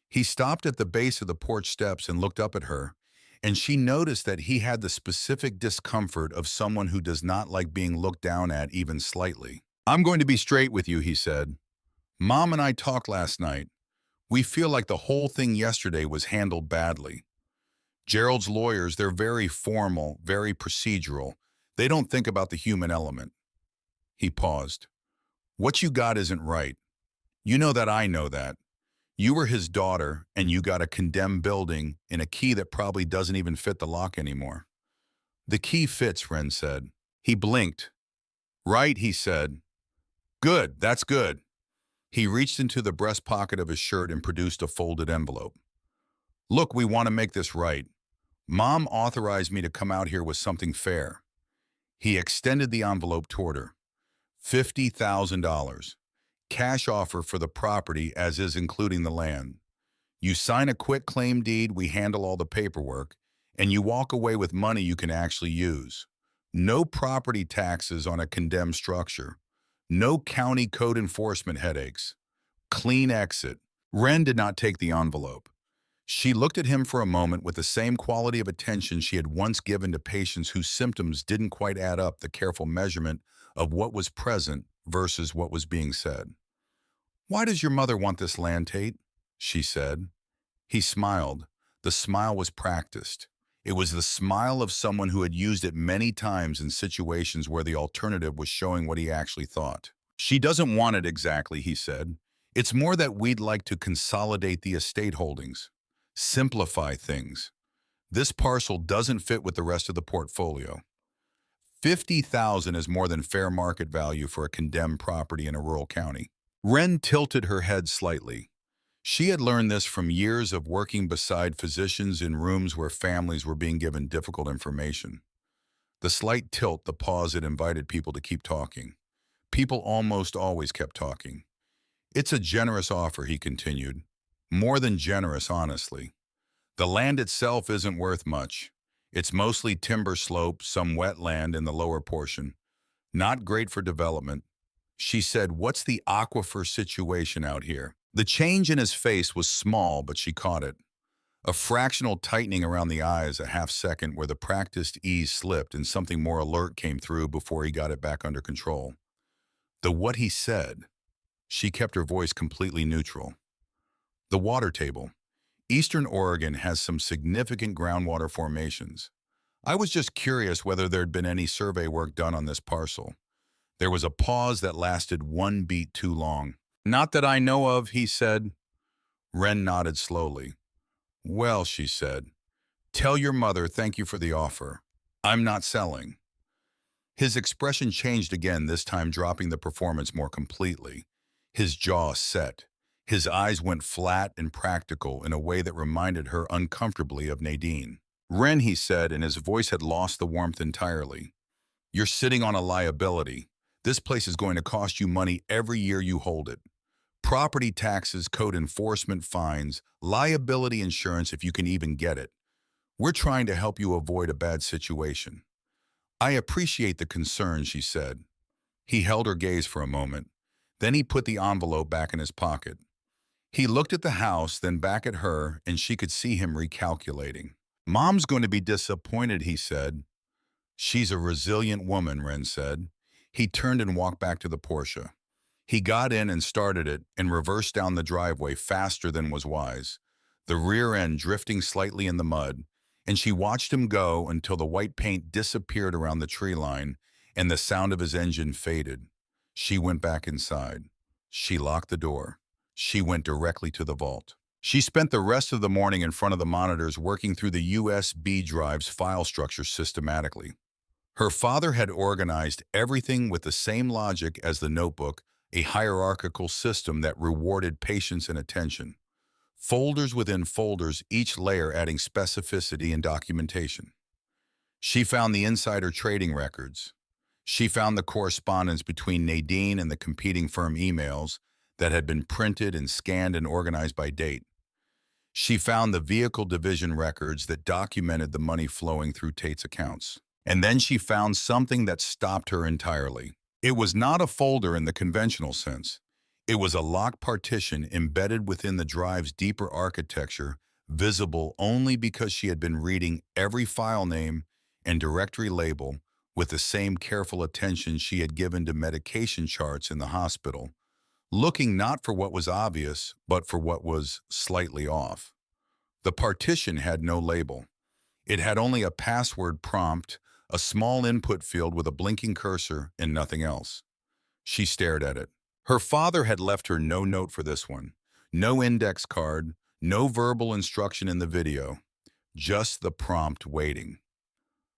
He stopped at the base of the porch steps and looked up at her, and she noticed that he had the specific discomfort of someone who does not like being looked down at even slightly. "I'm going to be straight with you," he said. "Mom and I talked last night. We feel like the whole thing yesterday was handled badly. Gerald's lawyers, they're very formal, very procedural. They don't think about the human element." He paused. "What you got isn't right. You know that, I know that. You were his daughter, and you got a condemned building in a key that probably doesn't even fit the lock anymore." "The key fits," Wren said. He blinked. "Right," he said. Good, that's good. He reached into the breast pocket of his shirt and produced a folded envelope. Look, we want to make this right. Mom authorized me to come out here with something fair. He extended the envelope toward her. $50,000. Cash offer for the property as is including the land. You sign a quit claim deed, we handle all the paperwork, and you walk away with money you can actually use. No property taxes on a condemned structure. No county code enforcement headaches. Clean exit. Wren did not take the envelope. She looked at him for a moment with the same quality of attention she had once given to patients whose symptoms didn't quite add up, the careful measurement of what was present versus what was being said. Why does your mother want this land, Tate? She said. He smiled. The smile was practiced. It was the smile of someone who had used it many times in situations where the alternative was showing what he actually thought. She doesn't want it exactly, he said. It's more that we'd like to consolidate the estate holdings, simplify things. This parcel doesn't fit with the rest of the portfolio. 50,000 is more than fair market value for a condemned property in a rural county. Wren tilted her head slightly. She had learned this from years of working beside physicians in rooms where families were being given difficult information. The slight tilt, the pause, it invited people to keep talking. People almost always kept talking. It's a generous offer, he continued. More than generous, honestly. The land itself isn't worth much. It's mostly timber slope, some wetland in the lower portion. Not great for development. She said, what's the aquifer situation out here? The change in his face was small, but she caught it. A fractional tightening around the eyes, a half second where the practiced ease slipped and something more alert came through before he got it back under control. The what he said. She kept her voice completely neutral. The water table. Eastern Oregon has some significant groundwater formations. I was just curious whether there'd been any survey work done on this parcel. There was a pause that lasted one beat too long. Not that I know of, he said. Wren nodded slowly. Well, she said, tell your mother thank you for the offer. I'm not selling. His expression changed again, this time dropping the performance more completely. His jaw set. His eyes went flat and practical in a way that reminded her uncomfortably of Nadine. Wren, he said, and his voice had lost the warmth entirely. You're sitting on a liability. This place is going to cost you money every year you hold it. Property taxes, code enforcement, fines, liability insurance if you can even get it. We're trying to help you avoid a bad situation. I appreciate the concern, she said. He held her gaze for a moment. Then he put the envelope back in his pocket. He looked at the house, then back at her, and she could see him recalculating. Mom's going to be disappointed, he said. She's a resilient woman, Wren said. He turned and walked back to the Porsche. He got in and started it and reversed down the driveway faster than was wise, the rear end drifting slightly in the mud, and she watched him go until the white paint disappeared around the tree line and the sound of his engine faded. She went back inside. She locked the door. She went directly to the vault. She spent the rest of the morning in front of the monitors working through the USB drive's file structure systematically. Her father had organized everything with the same logic as the notebook, a hierarchical system that rewarded patience and attention. Folders within folders, each layer adding specificity and documentation. She found the insider trading records. She found the correspondence between Nadine and the competing firm emails that had been printed and scanned and organized by date. She found the vehicle division records that documented the money flowing through Tate's accounts. And then she found something that stopped her entirely. It was not a folder in the conventional sense. It was a locked partition embedded within the drive's deeper architecture, visible only because she had been reading every file name and directory label with the same careful attention she had given to medication charts in the hospital, looking not for what was obvious, but for what was slightly off. The partition had no label. It had only a password prompt, a small input field with a blinking cursor, and nothing else. She stared at it. Her father had left her no note for this one, no index card, no verbal instruction in the video, just the prompt waiting.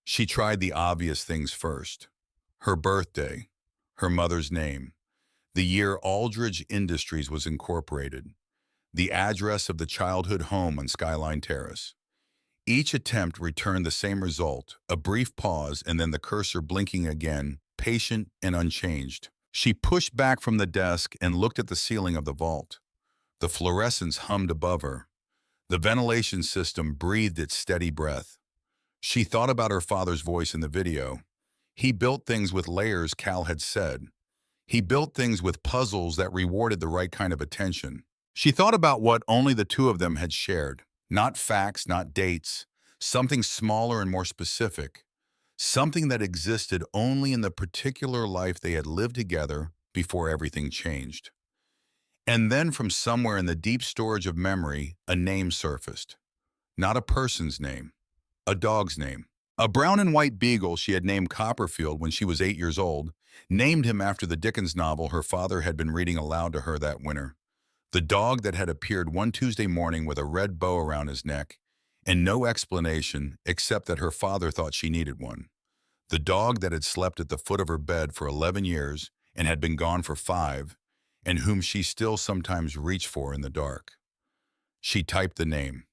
She tried the obvious things first. Her birthday, her mother's name. the year Aldridge Industries was incorporated, the address of the childhood home on Skyline Terrace. Each attempt returned the same result, a brief pause and then the cursor blinking again, patient and unchanged. She pushed back from the desk and looked at the ceiling of the vault. The fluorescence hummed above her. The ventilation system breathed its steady breath. She thought about her father's voice in the video. He built things with layers, Cal had said. He built things with puzzles that rewarded the right kind of attention. She thought about what only the two of them had shared. Not facts, not dates. Something smaller and more specific. Something that existed only in the particular life they had lived together before everything changed. And then from somewhere in the deep storage of memory, a name surfaced. Not a person's name, a dog's name. A brown and white beagle she had named Copperfield when she was 8 years old, named him after the Dickens novel her father had been reading aloud to her that winter. The dog that had appeared one Tuesday morning with a red bow around his neck, and no explanation except that her father thought she needed one. The dog that had slept at the foot of her bed for 11 years and had been gone for 5, and whom she still sometimes reached for in the dark. She typed the name.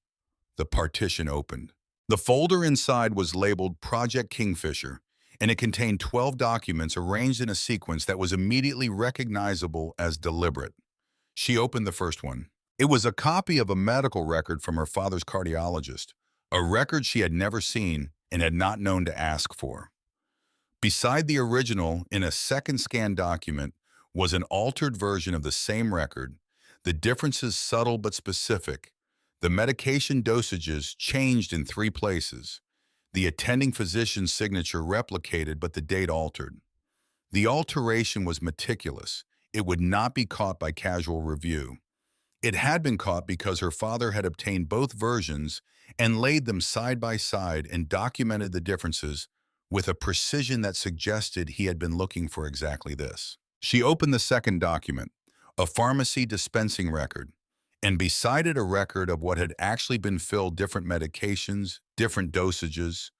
The partition opened. The folder inside was labeled Project Kingfisher, and it contained 12 documents arranged in a sequence that was immediately recognizable as deliberate. She opened the first one. It was a copy of a medical record from her father's cardiologist, a record she had never seen and had not known to ask for. Beside the original, in a second scan document, was an altered version of the same record, the differences subtle but specific. The medication dosages changed in 3 places. The attending physician's signature replicated, but the date altered. The alteration was meticulous. It would not be caught by casual review. It had been caught because her father had obtained both versions and laid them side by side and documented the differences with a precision that suggested he had been looking for exactly this. She opened the second document, a pharmacy dispensing record, and beside it a record of what had actually been filled, different medications, different dosages,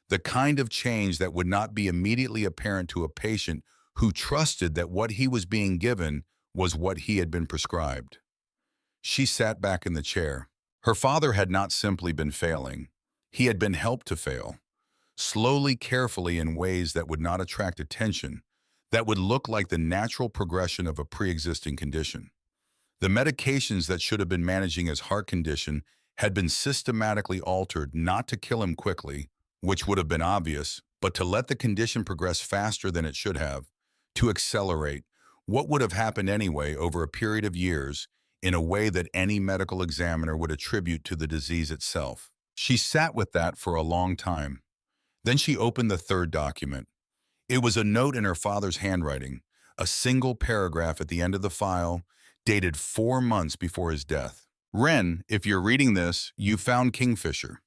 the kind of change that would not be immediately apparent to a patient who trusted that what he was being given was what he had been prescribed. She sat back in the chair. Her father had not simply been failing. He had been helped to fail, slowly, carefully, in ways that would not attract attention, that would look like the natural progression of a pre-existing condition. The medications that should have been managing his heart condition had been systematically altered not to kill him quickly, which would have been obvious, but to let the condition progress faster than it should have, to accelerate what would have happened anyway over a period of years in a way that any medical examiner would attribute to the disease itself. She sat with that for a long time. Then she opened the third document. It was a note in her father's handwriting, a single paragraph at the end of the file, dated 4 months before his death. Wren, if you're reading this, you found Kingfisher.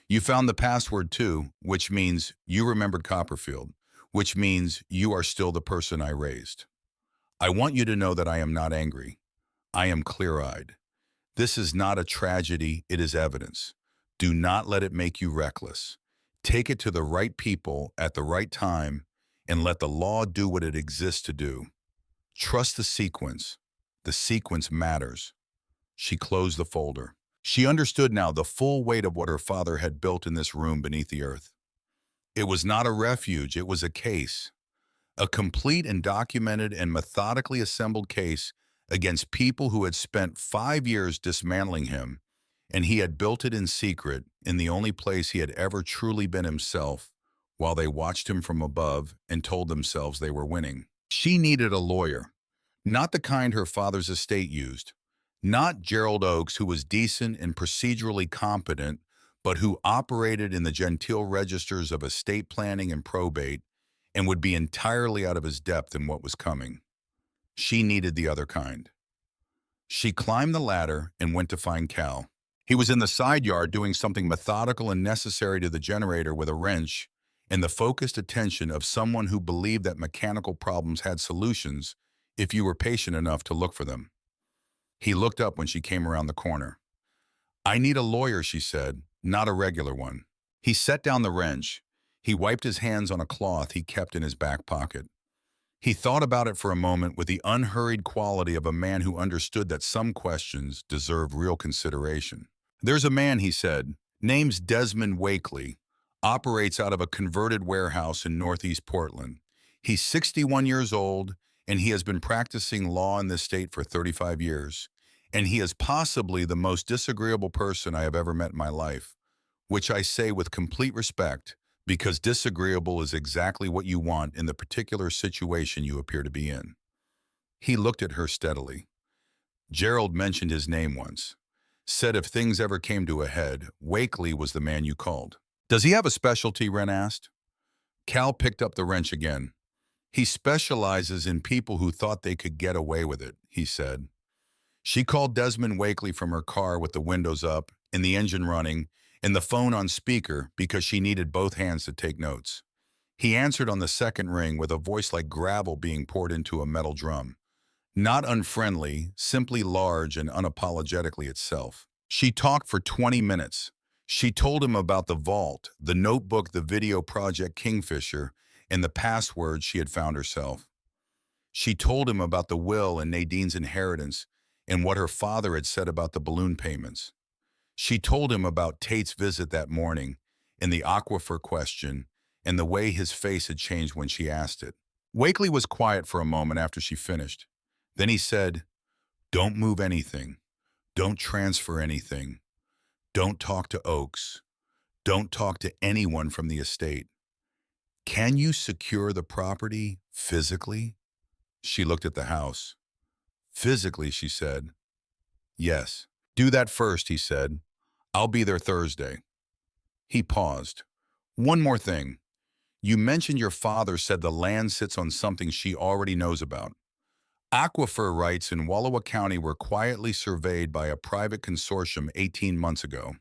You found the password too, which means you remembered Copperfield, which means you are still the person I raised. I want you to know that I am not angry. I am clear-eyed. This is not a tragedy, it is evidence. Do not let it make you reckless. Take it to the right people at the right time and let the law do what it exists to do. Trust the sequence. The sequence matters. She closed the folder. She understood now the full weight of what her father had built in this room beneath the earth. It was not a refuge, it was a case. A complete and documented and methodically assembled case against people who had spent 5 years dismantling him, and he had built it in secret in the only place he had ever truly been himself, while they watched him from above and told themselves they were winning. She needed a lawyer, not the kind her father's estate used, not Gerald Oakes, who was decent and procedurally competent, but who operated in the genteel registers of estate planning and probate and would be entirely out of his depth in what was coming. She needed the other kind. She climbed the ladder and went to find Cal. He was in the side yard doing something methodical and necessary to the generator with a wrench and the focused attention of someone who believed that mechanical problems had solutions if you were patient enough to look for them. He looked up when she came around the corner. I need a lawyer, she said, not a regular one. He set down the wrench. He wiped his hands on a cloth he kept in his back pocket. He thought about it for a moment with the unhurried quality of a man who understood that some questions deserve real consideration. There's a man, he said, name's Desmond Wakely, operates out of a converted warehouse in northeast Portland. He's 61 years old, and he has been practicing law in this state for 35 years. And he is possibly the most disagreeable person I have ever met in my life, which I say with complete respect, because disagreeable is exactly what you want in the particular situation you appear to be in. He looked at her steadily. Gerald mentioned his name once. Said if things ever came to a head, Wakely was the man you called. Does he have a specialty, Wren asked. Cal picked up the wrench again. He specializes in people who thought they could get away with it, he said. She called Desmond Wakely from her car with the windows up and the engine running and the phone on speaker because she needed both hands to take notes. He answered on the second ring with a voice like gravel being poured into a metal drum. Not unfriendly, simply large and unapologetically itself. She talked for 20 minutes. She told him about the vault, the notebook, the video project Kingfisher, and the password she had found herself. She told him about the will and Nadine's inheritance and what her father had said about the balloon payments. She told him about Tate's visit that morning and the aquifer question and the way his face had changed when she asked it. Wakely was quiet for a moment after she finished. Then he said, "Don't move anything. Don't transfer anything. Don't talk to Oaks. Don't talk to anyone from the estate. Can you secure the property physically?" She looked at the house. "Physically," she said. "Yes." "Do that first," he said. "I'll be there Thursday." He paused. "One more thing. You mentioned your father said the land sits on something she already knows about. Aquifer rights in Wallowa County were quietly surveyed by a private consortium 18 months ago.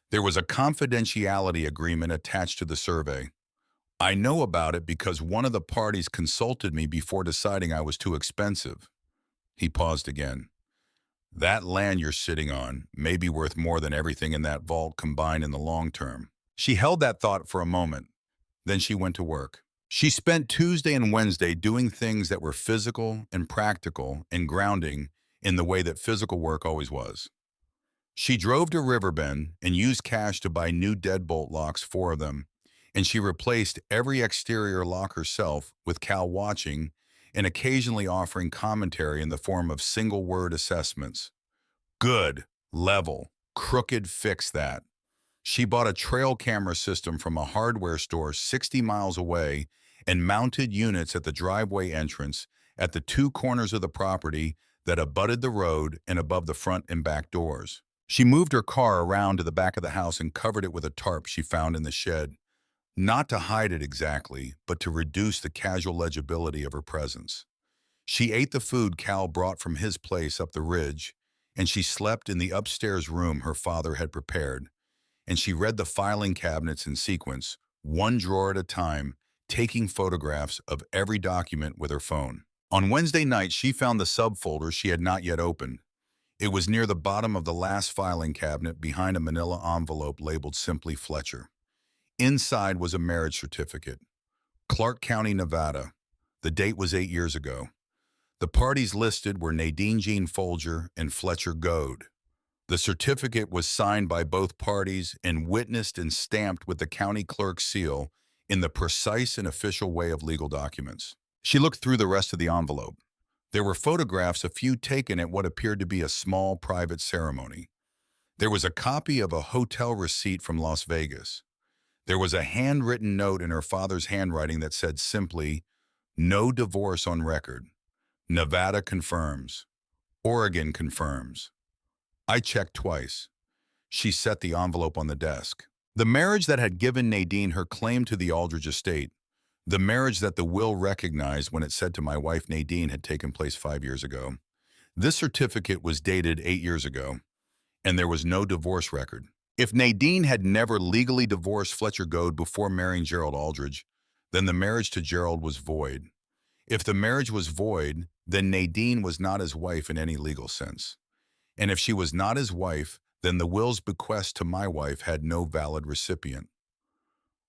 There was a confidentiality agreement attached to the survey. I know about it because one of the parties consulted me before deciding I was too expensive." He paused again. "That land you're sitting on may be worth more than everything in that vault combined in the long term." She held that thought for a moment. Then she went to work. She spent Tuesday and Wednesday doing things that were physical and practical and grounding in the way that physical work always was. She drove to Riverbend and used cash to buy new deadbolt locks, 4 of them, and she replaced every exterior lock herself with Cal watching and occasionally offering commentary in the form of single-word assessments. Good, level, crooked, fix that. She bought a trail camera system from a hardware store 60 miles away and mounted units at the driveway entrance at the 2 corners of the property that abutted the road and above the front and back doors. She moved her car around to the back of the house and covered it with a tarp she found in the shed, not to hide it exactly, but to reduce the casual legibility of her presence. She ate the food Cal brought from his place up the ridge, and she slept in the upstairs room her father had prepared, and she read the filing cabinets in sequence, one drawer at a time, taking photographs of every document with her phone. On Wednesday night, she found the subfolder she had not yet opened. It was near the bottom of the last filing cabinet behind a manila envelope labeled simply Fletcher. Inside was a marriage certificate. Clark County, Nevada. The date was 8 years ago. The parties listed were Nadine Jean Folger and Fletcher Goad. The certificate was signed by both parties and witnessed and stamped with the county clerk's seal in the precise and official way of legal documents. She looked through the rest of the envelope. There were photographs, a few taken at what appeared to be a small private ceremony. There was a copy of a hotel receipt from Las Vegas. There was a handwritten note in her father's handwriting that said simply, "No divorce on record. Nevada confirms. Oregon confirms." I checked twice. She set the envelope on the desk. The marriage that had given Nadine her claim to the Aldridge estate, the marriage that the will recognized when it said to my wife Nadine had taken place 5 years ago. This certificate was dated 8 years ago, and there was no divorce record. If Nadine had never legally divorced Fletcher Goad before marrying Gerald Aldridge, then the marriage to Gerald was void. If the marriage was void, then Nadine was not his wife in any legal sense. And if she was not his wife, then the will's bequest to my wife had no valid recipient.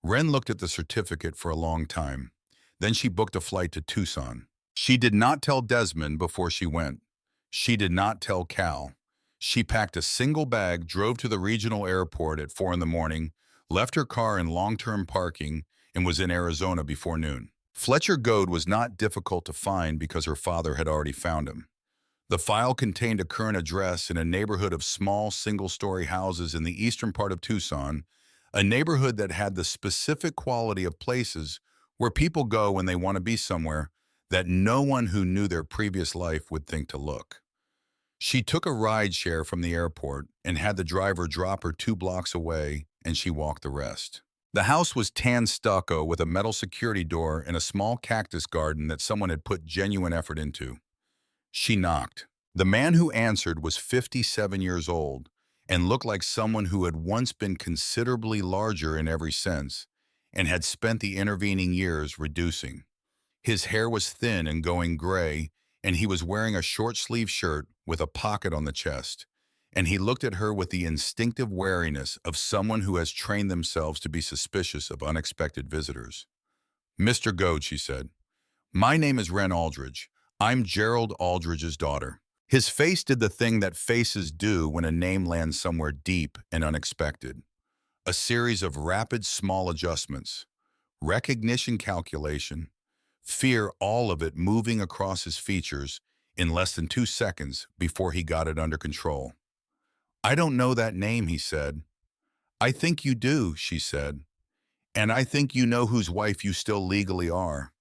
Wren looked at the certificate for a long time. Then she booked a flight to Tucson. She did not tell Desmond before she went. She did not tell Cal. She packed a single bag, drove to the regional airport at 4 in the morning, left her car in long-term parking, and was in Arizona before noon. Fletcher Goad was not difficult to find because her father had already found him. The file contained a current address in a neighborhood of small single-story houses in the eastern part of Tucson, a neighborhood that had the specific quality of places where people go when they want to be somewhere that no one who knew their previous life would think to look. She took a ride share from the airport and had the driver drop her 2 blocks away, and she walked the rest. The house was tan stucco with a metal security door and a small cactus garden that someone had put genuine effort into. She knocked. The man who answered was 57 years old and looked like someone who had once been considerably larger in every sense and had spent the intervening years reducing. His hair was thin and going gray, and he was wearing a short-sleeved shirt with a pocket on the chest, and he looked at her with the instinctive wariness of someone who has trained themselves to be suspicious of unexpected visitors. "Mr. Goad," she said, "my name is Wren Aldridge. I'm Gerald Aldridge's daughter." His face did the thing that faces do when a name lands somewhere deep and unexpected. A series of rapid small adjustments, recognition calculation, fear, all of it moving across his features in less than 2 seconds before he got it under control. "I don't know that name," he said. "I think you do," she said. "And I think you know whose wife you still legally are.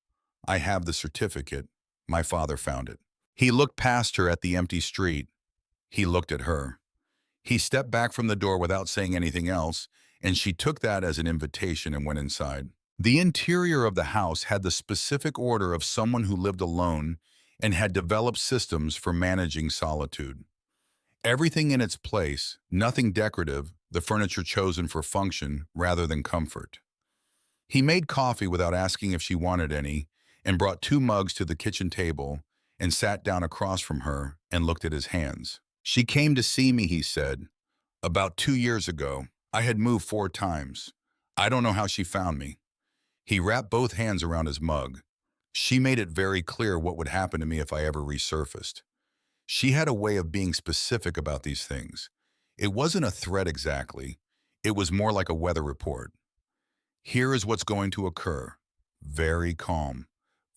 I have the certificate. My father found it." He looked past her at the empty street. He looked at her. He stepped back from the door without saying anything else, and she took that as an invitation and went inside. The interior of the house had the specific order of someone who lived alone and had developed systems for managing solitude. Everything in its place, nothing decorative, the furniture chosen for function rather than comfort. He made coffee without asking if she wanted any and brought 2 mugs to the kitchen table and sat down across from her and looked at his hands. "She came to see me," he said, "about 2 years ago. I had moved 4 times. I don't know how she found me." He wrapped both hands around his mug. "She made it very clear what would happen to me if I ever resurfaced. She had a way of being specific about these things. It wasn't a threat exactly. It was more like a weather report. Here is what's going to occur. Very calm.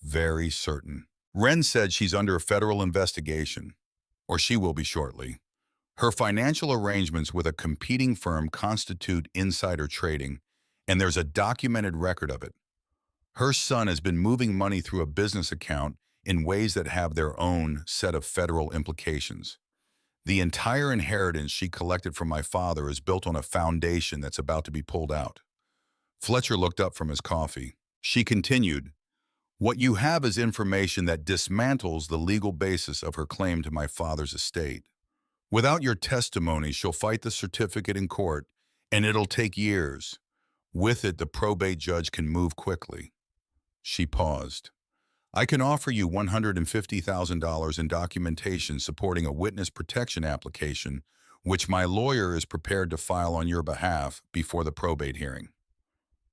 Very certain. Wren said she's under a federal investigation, or she will be shortly. Her financial arrangements with a competing firm constitute insider trading, and there's a documented record of it. Her son has been moving money through a business account in ways that have their own set of federal implications. The entire inheritance she collected from my father is built on a foundation that's about to be pulled out." Fletcher looked up from his coffee. She continued, "What you have is information that dismantles the legal basis of her claim to my father's estate. Without your testimony, she'll fight the certificate in court, and it'll take years. With it, the probate judge can move quickly." She paused. "I can offer you $150,000 in documentation supporting a witness protection application, which my lawyer is prepared to file on your behalf before the probate hearing."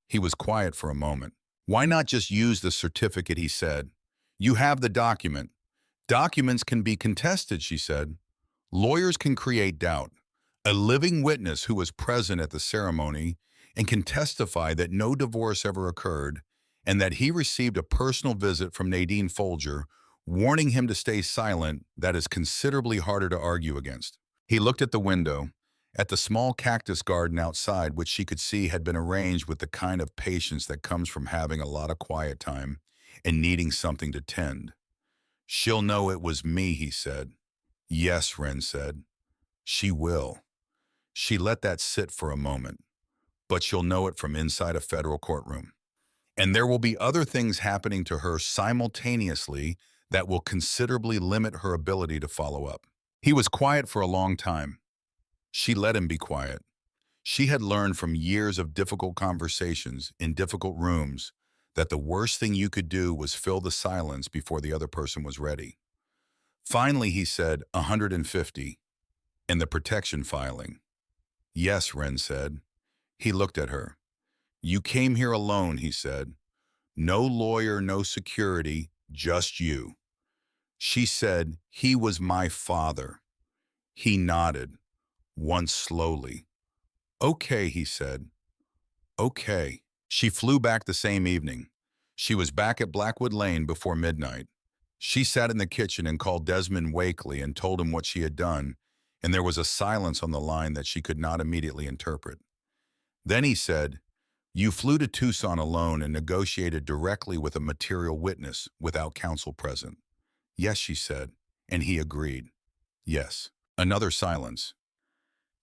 He was quiet for a moment. "Why not just use the certificate?" he said. "You have the document. Documents can be contested," she said. "Lawyers can create doubt. A living witness who was present at the ceremony and can testify that no divorce ever occurred and that he received a personal visit from Nadine Folger warning him to stay silent, that is considerably harder to argue against." He looked at the window, at the small cactus garden outside, which she could see had been arranged with the kind of patience that comes from having a lot of quiet time and needing something to tend. "She'll know it was me," he said. "Yes," Wren said. "She will." She let that sit for a moment. "But she'll know it from inside a federal courtroom. And there will be other things happening to her simultaneously that will considerably limit her ability to follow up." He was quiet for a long time. She let him be quiet. She had learned from years of difficult conversations in difficult rooms that the worst thing you could do was fill the silence before the other person was ready. Finally, he said, 150, in the protection filing. "Yes," Wren said. He looked at her. "You came here alone," he said. No lawyer, no security, just you. She said, he was my father. He nodded, once slowly. Okay, he said. Okay. She flew back the same evening. She was back at Blackwood Lane before midnight. She sat in the kitchen and called Desmond Wakely and told him what she had done, and there was a silence on the line that she could not immediately interpret. Then he said, you flew to Tucson alone and negotiated directly with a material witness without counsel present. Yes, she said, and he agreed. Yes. Another silence.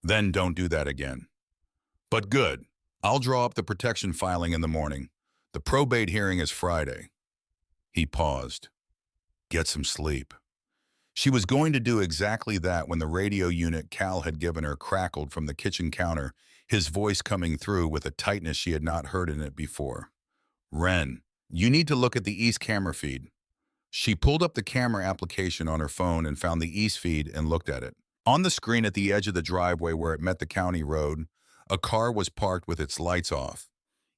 Then don't do that again. But good. I'll draw up the protection filing in the morning. The probate hearing is Friday. He paused. Get some sleep. She was going to do exactly that when the radio unit Cal had given her crackled from the kitchen counter, his voice coming through with a tightness she had not heard in it before. Wren, you need to look at the East camera feed. She pulled up the camera application on her phone and found the East feed and looked at it. On the screen at the edge of the driveway where it met the county road, a car was parked with its lights off.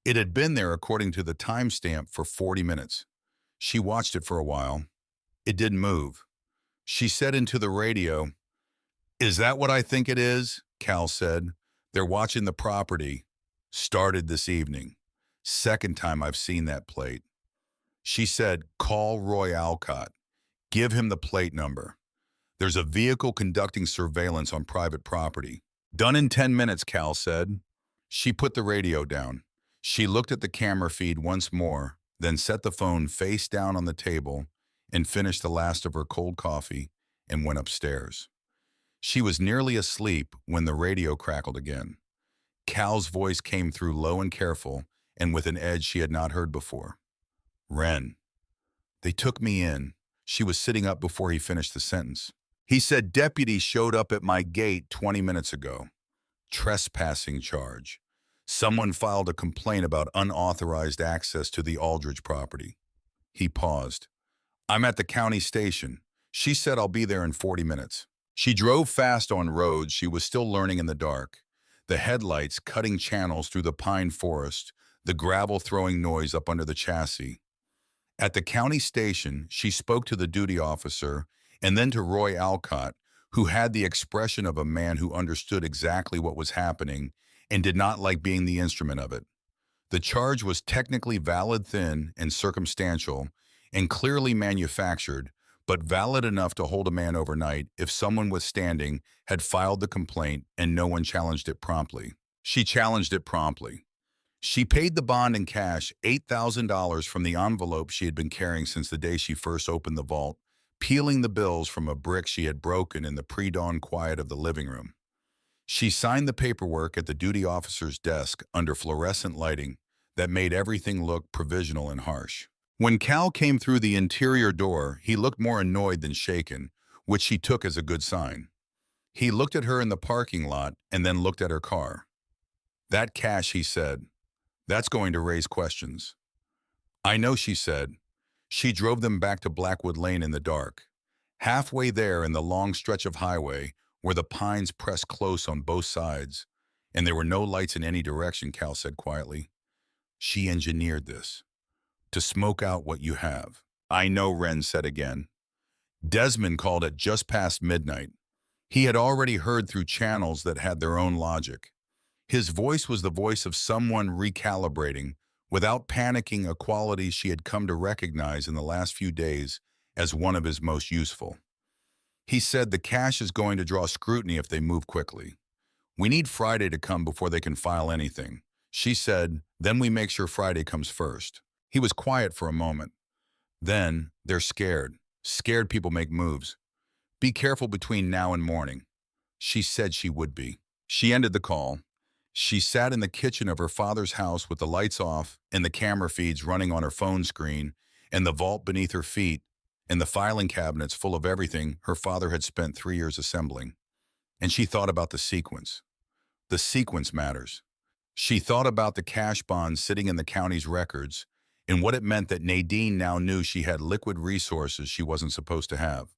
It had been there according to the timestamp for 40 minutes. She watched it for a while. It didn't move. She said into the radio, is that what I think it is? Cal said. They're watching the property. Started this evening. Second time I've seen that plate. She said, call Roy Alcott. Give him the plate number. There's a vehicle conducting surveillance on private property. Done in 10 minutes, Cal said. She put the radio down. She looked at the camera feed once more, then set the phone face down on the table and finished the last of her cold coffee and went upstairs. She was nearly asleep when the radio crackled again. Cal's voice came through low and careful and with an edge she had not heard before. Wren. They took me in. She was sitting up before he finished the sentence. He said deputies showed up at my gate 20 minutes ago. Trespassing charge. Someone filed a complaint about unauthorized access to the Aldridge property. He paused. I'm at the county station. She said I'll be there in 40 minutes. She drove fast on roads she was still learning in the dark. The headlights cutting channels through the pine forest, the gravel throwing noise up under the chassis. At the county station, she spoke to the duty officer and then to Roy Alcott, who had the expression of a man who understood exactly what was happening and did not like being the instrument of it. The charge was technically valid, thin, and circumstantial, and clearly manufactured, but valid enough to hold a man overnight if someone withstanding had filed the complaint and no one challenged it promptly. She challenged it promptly. She paid the bond in cash, $8,000 from the envelope she had been carrying since the day she first opened the vault, peeling the bills from a brick she had broken in the pre-dawn quiet of the living room. She signed the paperwork at the duty officer's desk under fluorescent lighting that made everything look provisional and harsh. When Cal came through the interior door, he looked more annoyed than shaken, which she took as a good sign. He looked at her in the parking lot and then looked at her car. That cash, he said, that's going to raise questions. I know, she said. She drove them back to Blackwood Lane in the dark. Halfway there in the long stretch of highway, where the pines pressed close on both sides, and there were no lights in any direction, Cal said quietly. She engineered this. To smoke out what you have. I know, Wren said again. Desmond called at just past midnight. He had already heard through channels that had their own logic. His voice was the voice of someone recalibrating, without panicking, a quality she had come to recognize in the last few days as one of his most useful. He said the cash is going to draw scrutiny if they move quickly. We need Friday to come before they can file anything. She said, then we make sure Friday comes first. He was quiet for a moment. Then, they're scared. Scared people make moves. Be careful between now and morning. She said she would be. She ended the call. She sat in the kitchen of her father's house with the lights off and the camera feeds running on her phone screen and the vault beneath her feet and the filing cabinets full of everything her father had spent 3 years assembling. And she thought about the sequence. The sequence matters. She thought about the cash bonds sitting in the county's records and what it meant that Nadine now knew she had liquid resources she wasn't supposed to have.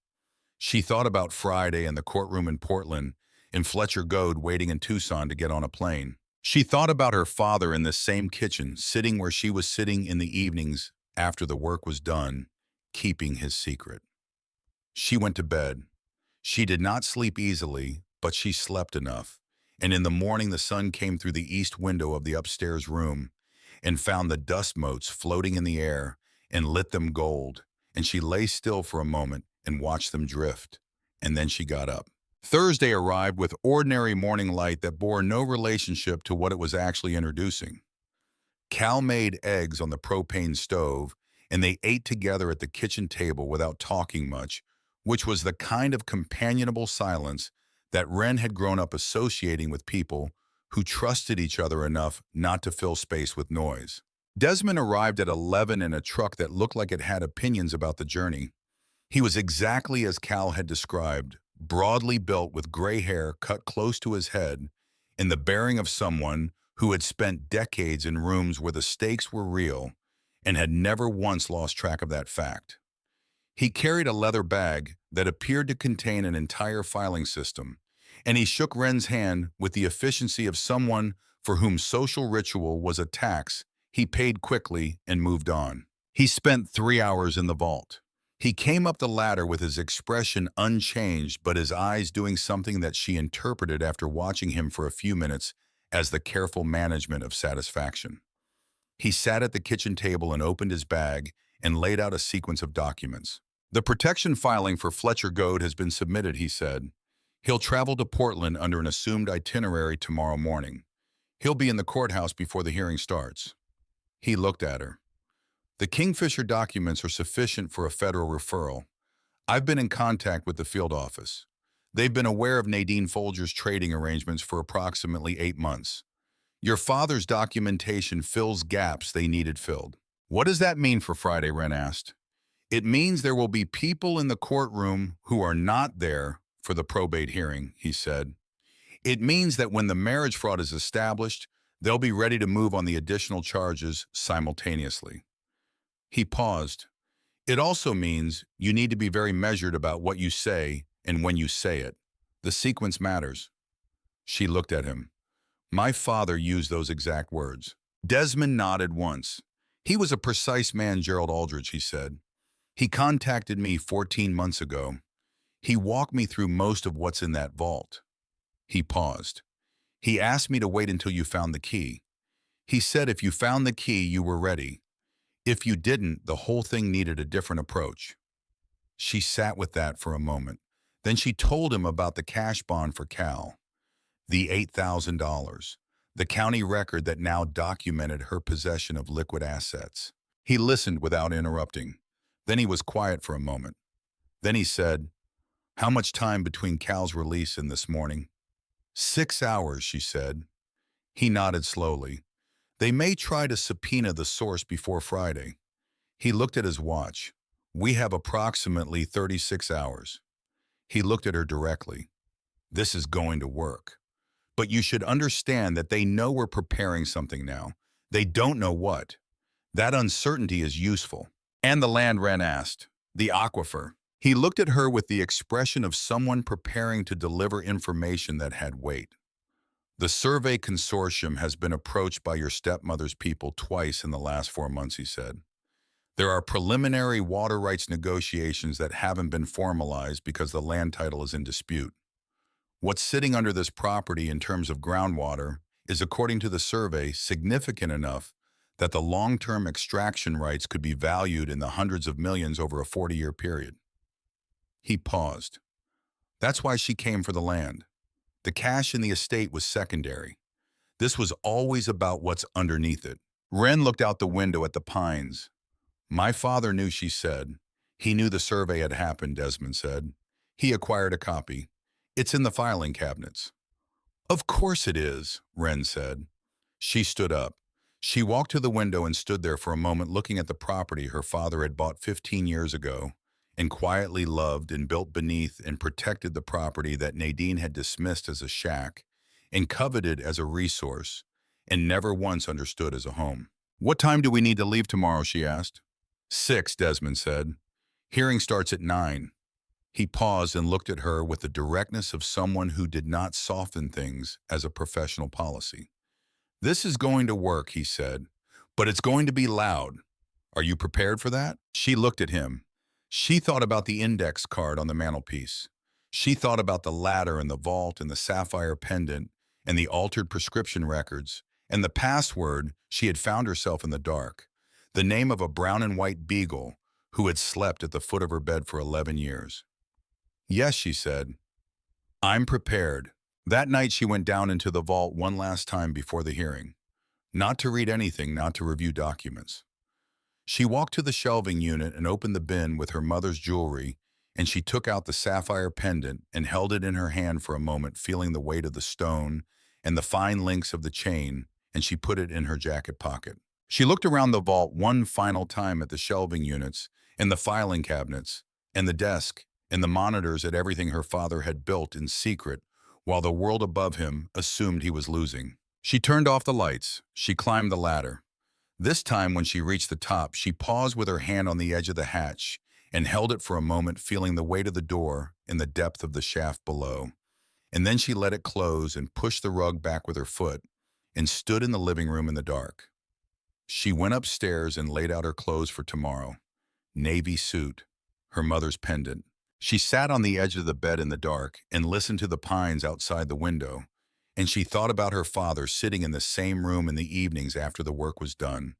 She thought about Friday and the courtroom in Portland and Fletcher Goad waiting in Tucson to get on a plane. She thought about her father in this same kitchen, sitting where she was sitting in the evenings after the work was done, keeping his secret. She went to bed. She did not sleep easily, but she slept enough. And in the morning, the sun came through the east window of the upstairs room and found the dust motes floating in the air and lit them gold. And she lay still for a moment and watched them drift. And then she got up. Thursday arrived with ordinary morning light that bore no relationship to what it was actually introducing. Cal made eggs on the propane stove, and they ate together at the kitchen table without talking much, which was the kind of companionable silence that Wren had grown up associating with people who trusted each other enough not to fill space with noise. Desmond arrived at 11 in a truck that looked like it had opinions about the journey. He was exactly as Cal had described, broadly built with gray hair cut close to his head, in the bearing of someone who had spent decades in rooms where the stakes were real and had never once lost track of that fact. He carried a leather bag that appeared to contain an entire filing system, and he shook Wren's hand with the efficiency of someone for whom social ritual was a tax. He paid quickly and moved on. He spent 3 hours in the vault. He came up the ladder with his expression unchanged, but his eyes doing something that she interpreted after watching him for a few minutes as the careful management of satisfaction. He sat at the kitchen table and opened his bag and laid out a sequence of documents. The protection filing for Fletcher Goad has been submitted, he said. He'll travel to Portland under an assumed itinerary tomorrow morning. He'll be in the courthouse before the hearing starts. He looked at her. The Kingfisher documents are sufficient for a federal referral. I've been in contact with the field office. They've been aware of Nadine Folger's trading arrangements for approximately 8 months. Your father's documentation fills gaps they needed filled. What does that mean for Friday, Wren asked. It means there will be people in the courtroom who are not there for the probate hearing, he said. It means that when the marriage fraud is established, they'll be ready to move on the additional charges simultaneously. He paused. It also means you need to be very measured about what you say and when you say it. The sequence matters. She looked at him. My father used those exact words. Desmond nodded once. He was a precise man, Gerald Aldridge, he said. He contacted me 14 months ago. He walked me through most of what's in that vault. He paused. He asked me to wait until you found the key. He said if you found the key, you were ready. If you didn't, the whole thing needed a different approach. She sat with that for a moment. Then she told him about the cash bond for Cal, the $8,000, the county record that now documented her possession of liquid assets. He listened without interrupting. Then he was quiet for a moment. Then he said, how much time between Cal's release and this morning? 6 hours, she said. He nodded slowly. They may try to subpoena the source before Friday. He looked at his watch. We have approximately 36 hours. He looked at her directly. This is going to work. But you should understand that they know we're preparing something now. They don't know what. That uncertainty is useful. And the land, Wren asked. The aquifer. He looked at her with the expression of someone preparing to deliver information that had weight. The survey consortium has been approached by your stepmother's people twice in the last 4 months, he said. There are preliminary water rights negotiations that haven't been formalized because the land title is in dispute. What's sitting under this property in terms of groundwater is, according to the survey, significant enough that the long-term extraction rights could be valued in the hundreds of millions over a 40-year period. He paused. That's why she came for the land. The cash in the estate was secondary. This was always about what's underneath it. Wren looked out the window at the pines. My father knew, she said. He knew the survey had happened, Desmond said. He acquired a copy. It's in the filing cabinets. Of course it is, Wren said. She stood up. She walked to the window and stood there for a moment looking at the property her father had bought 15 years ago and quietly loved and built beneath and protected the property that Nadine had dismissed as a shack and coveted as a resource and never once understood as a home. What time do we need to leave tomorrow, she asked. 6, Desmond said. Hearing starts at 9. He paused and looked at her with the directness of someone who did not soften things as a professional policy. "This is going to work," he said, "but it's going to be loud. Are you prepared for that?" She looked at him. She thought about the index card on the mantelpiece. She thought about the ladder in the vault and the sapphire pendant and the altered prescription records and the password she had found herself in the dark, the name of a brown and white beagle who had slept at the foot of her bed for 11 years. "Yes," she said, "I'm prepared." That night she went down into the vault one last time before the hearing. Not to read anything, not to review documents. She walked to the shelving unit and opened the bin with her mother's jewelry, and she took out the sapphire pendant and held it in her hand for a moment, feeling the weight of the stone and the fine links of the chain, and she put it in her jacket pocket. She looked around the vault one final time at the shelving units, and the filing cabinets, and the desk, and the monitors at everything her father had built in secret, while the world above him assumed he was losing. She turned off the lights. She climbed the ladder. This time, when she reached the top, she paused with her hand on the edge of the hatch and held it for a moment, feeling the weight of the door in the depth of the shaft below. And then she let it close and pushed the rug back with her foot and stood in the living room in the dark. She went upstairs and laid out her clothes for tomorrow. Navy suit, her mother's pendant. She sat on the edge of the bed in the dark and listened to the pines outside the window, and she thought about her father sitting in the same room in the evenings after the work was done,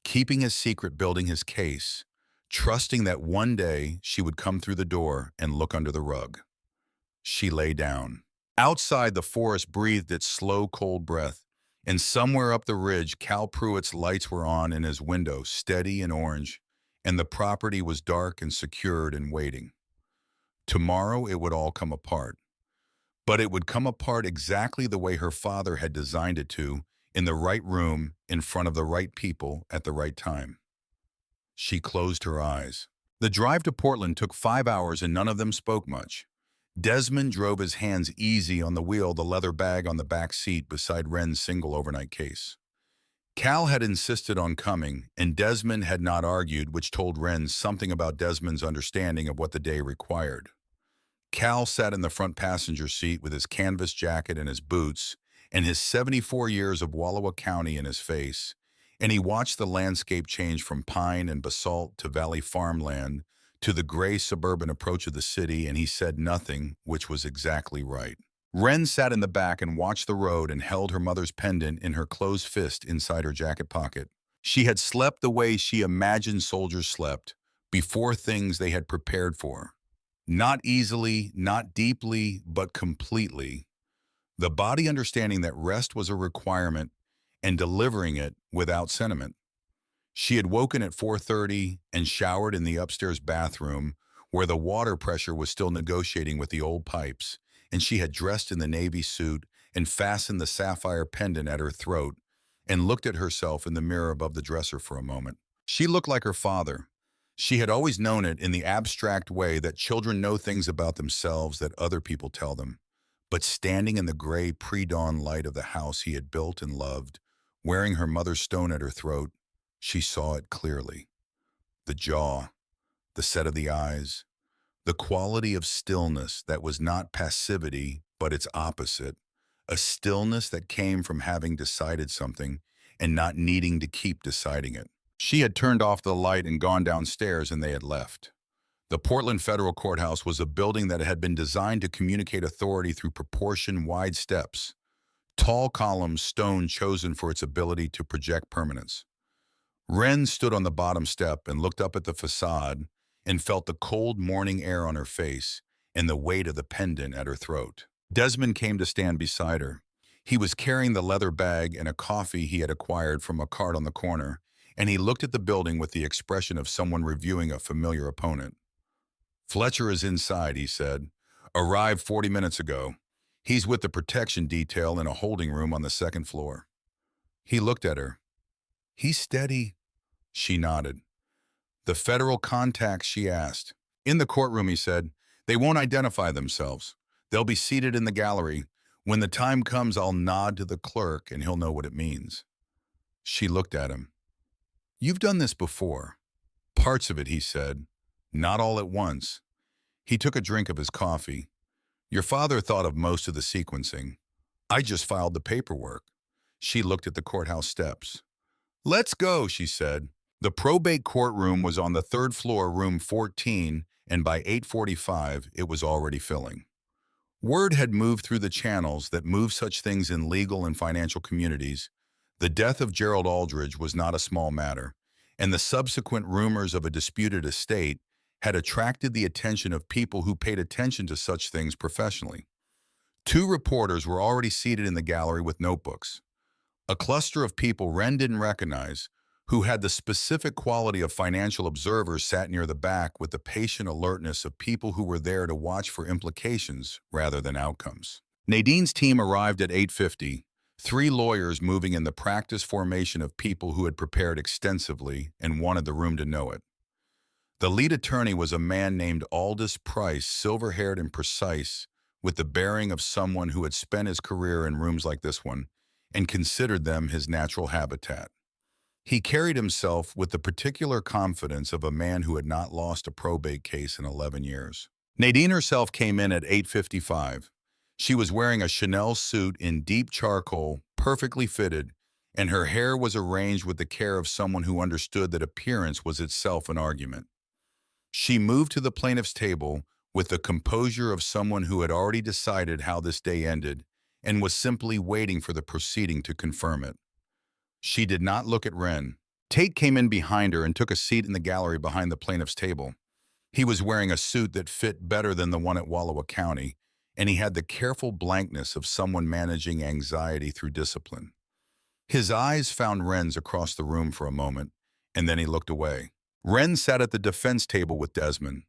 keeping his secret, building his case, trusting that one day she would come through the door and look under the rug. She lay down. Outside, the forest breathed its slow, cold breath, and somewhere up the ridge, Cal Pruitt's lights were on in his window, steady and orange, and the property was dark and secured and waiting. Tomorrow it would all come apart. But it would come apart exactly the way her father had designed it to, in the right room, in front of the right people, at the right time. She closed her eyes. The drive to Portland took 5 hours and none of them spoke much. Desmond drove his hands easy on the wheel, the leather bag on the back seat beside Wren's single overnight case. Cal had insisted on coming, and Desmond had not argued, which told Wren something about Desmond's understanding of what the day required. Cal sat in the front passenger seat with his canvas jacket and his boots and his 74 years of Wallowa County in his face, and he watched the landscape change from pine and basalt to valley farmland to the gray suburban approach of the city, and he said nothing, which was exactly right. Wren sat in the back and watched the road and held her mother's pendant in her closed fist inside her jacket pocket. She had slept the way she imagined soldiers slept, before things they had prepared for. Not easily, not deeply, but completely. The body understanding that rest was a requirement and delivering it without sentiment. She had woken at 4:30 and showered in the upstairs bathroom where the water pressure was still negotiating with the old pipes, and she had dressed in the navy suit and fastened the sapphire pendant at her throat and looked at herself in the mirror above the dresser for a moment. She looked like her father. She had always known it in the abstract way that children know things about themselves that other people tell them. But standing in the gray pre-dawn light of the house he had built and loved, wearing her mother's stone at her throat, she saw it clearly. The jaw, the set of the eyes, the quality of stillness that was not passivity, but its opposite, a stillness that came from having decided something and not needing to keep deciding it. She had turned off the light and gone downstairs, and they had left. The Portland Federal Courthouse was a building that had been designed to communicate authority through proportion-wide steps, tall columns, stone chosen for its ability to project permanence. Wren stood on the bottom step and looked up at the facade and felt the cold morning air on her face and the weight of the pendant at her throat. Desmond came to stand beside her. He was carrying the leather bag and a coffee he had acquired from a cart on the corner, and he looked at the building with the expression of someone reviewing a familiar opponent. "Fletcher is inside," he said. "Arrived 40 minutes ago. He's with the protection detail in a holding room on the second floor." He looked at her. "He's steady." She nodded. "The federal contacts?" she asked. "In the courtroom," he said. "They won't identify themselves. They'll be seated in the gallery. When the time comes, I'll nod to the clerk and he'll know what it means." She looked at him. "You've done this before." "Parts of it," he said. "Not all at once." He took a drink of his coffee. "Your father thought of most of the sequencing. I just filed the paperwork." She looked at the courthouse steps. "Let's go," she said. The probate courtroom was on the third floor, room 14, and by 8:45, it was already filling. Word had moved through the channels that move such things in legal and financial communities. The death of Gerald Aldridge was not a small matter, and the subsequent rumors of a disputed estate had attracted the attention of people who paid attention to such things professionally. Two reporters were already seated in the gallery with notebooks. A cluster of people Wren didn't recognize, who had the specific quality of financial observers, sat near the back with the patient alertness of people who were there to watch for implications rather than outcomes. Nadine's team arrived at 8:50, three lawyers moving in the practice formation of people who had prepared extensively and wanted the room to know it. The lead attorney was a man named Aldous Price, silver-haired and precise, with the bearing of someone who had spent his career in rooms like this one and considered them his natural habitat. He carried himself with the particular confidence of a man who had not lost a probate case in 11 years. Nadine herself came in at 8:55. She was wearing a Chanel suit in deep charcoal, perfectly fitted, and her hair was arranged with the care of someone who understood that appearance was itself an argument. She moved to the plaintiff's table with the composure of someone who had already decided how this day ended and was simply waiting for the proceeding to confirm it. She did not look at Wren. Tate came in behind her and took a seat in the gallery behind the plaintiff's table. He was wearing a suit that fit better than the one at Wallowa County, and he had the careful blankness of someone managing anxiety through discipline. His eyes found Wren's across the room for a moment, and then he looked away. Wren sat at the defense table with Desmond.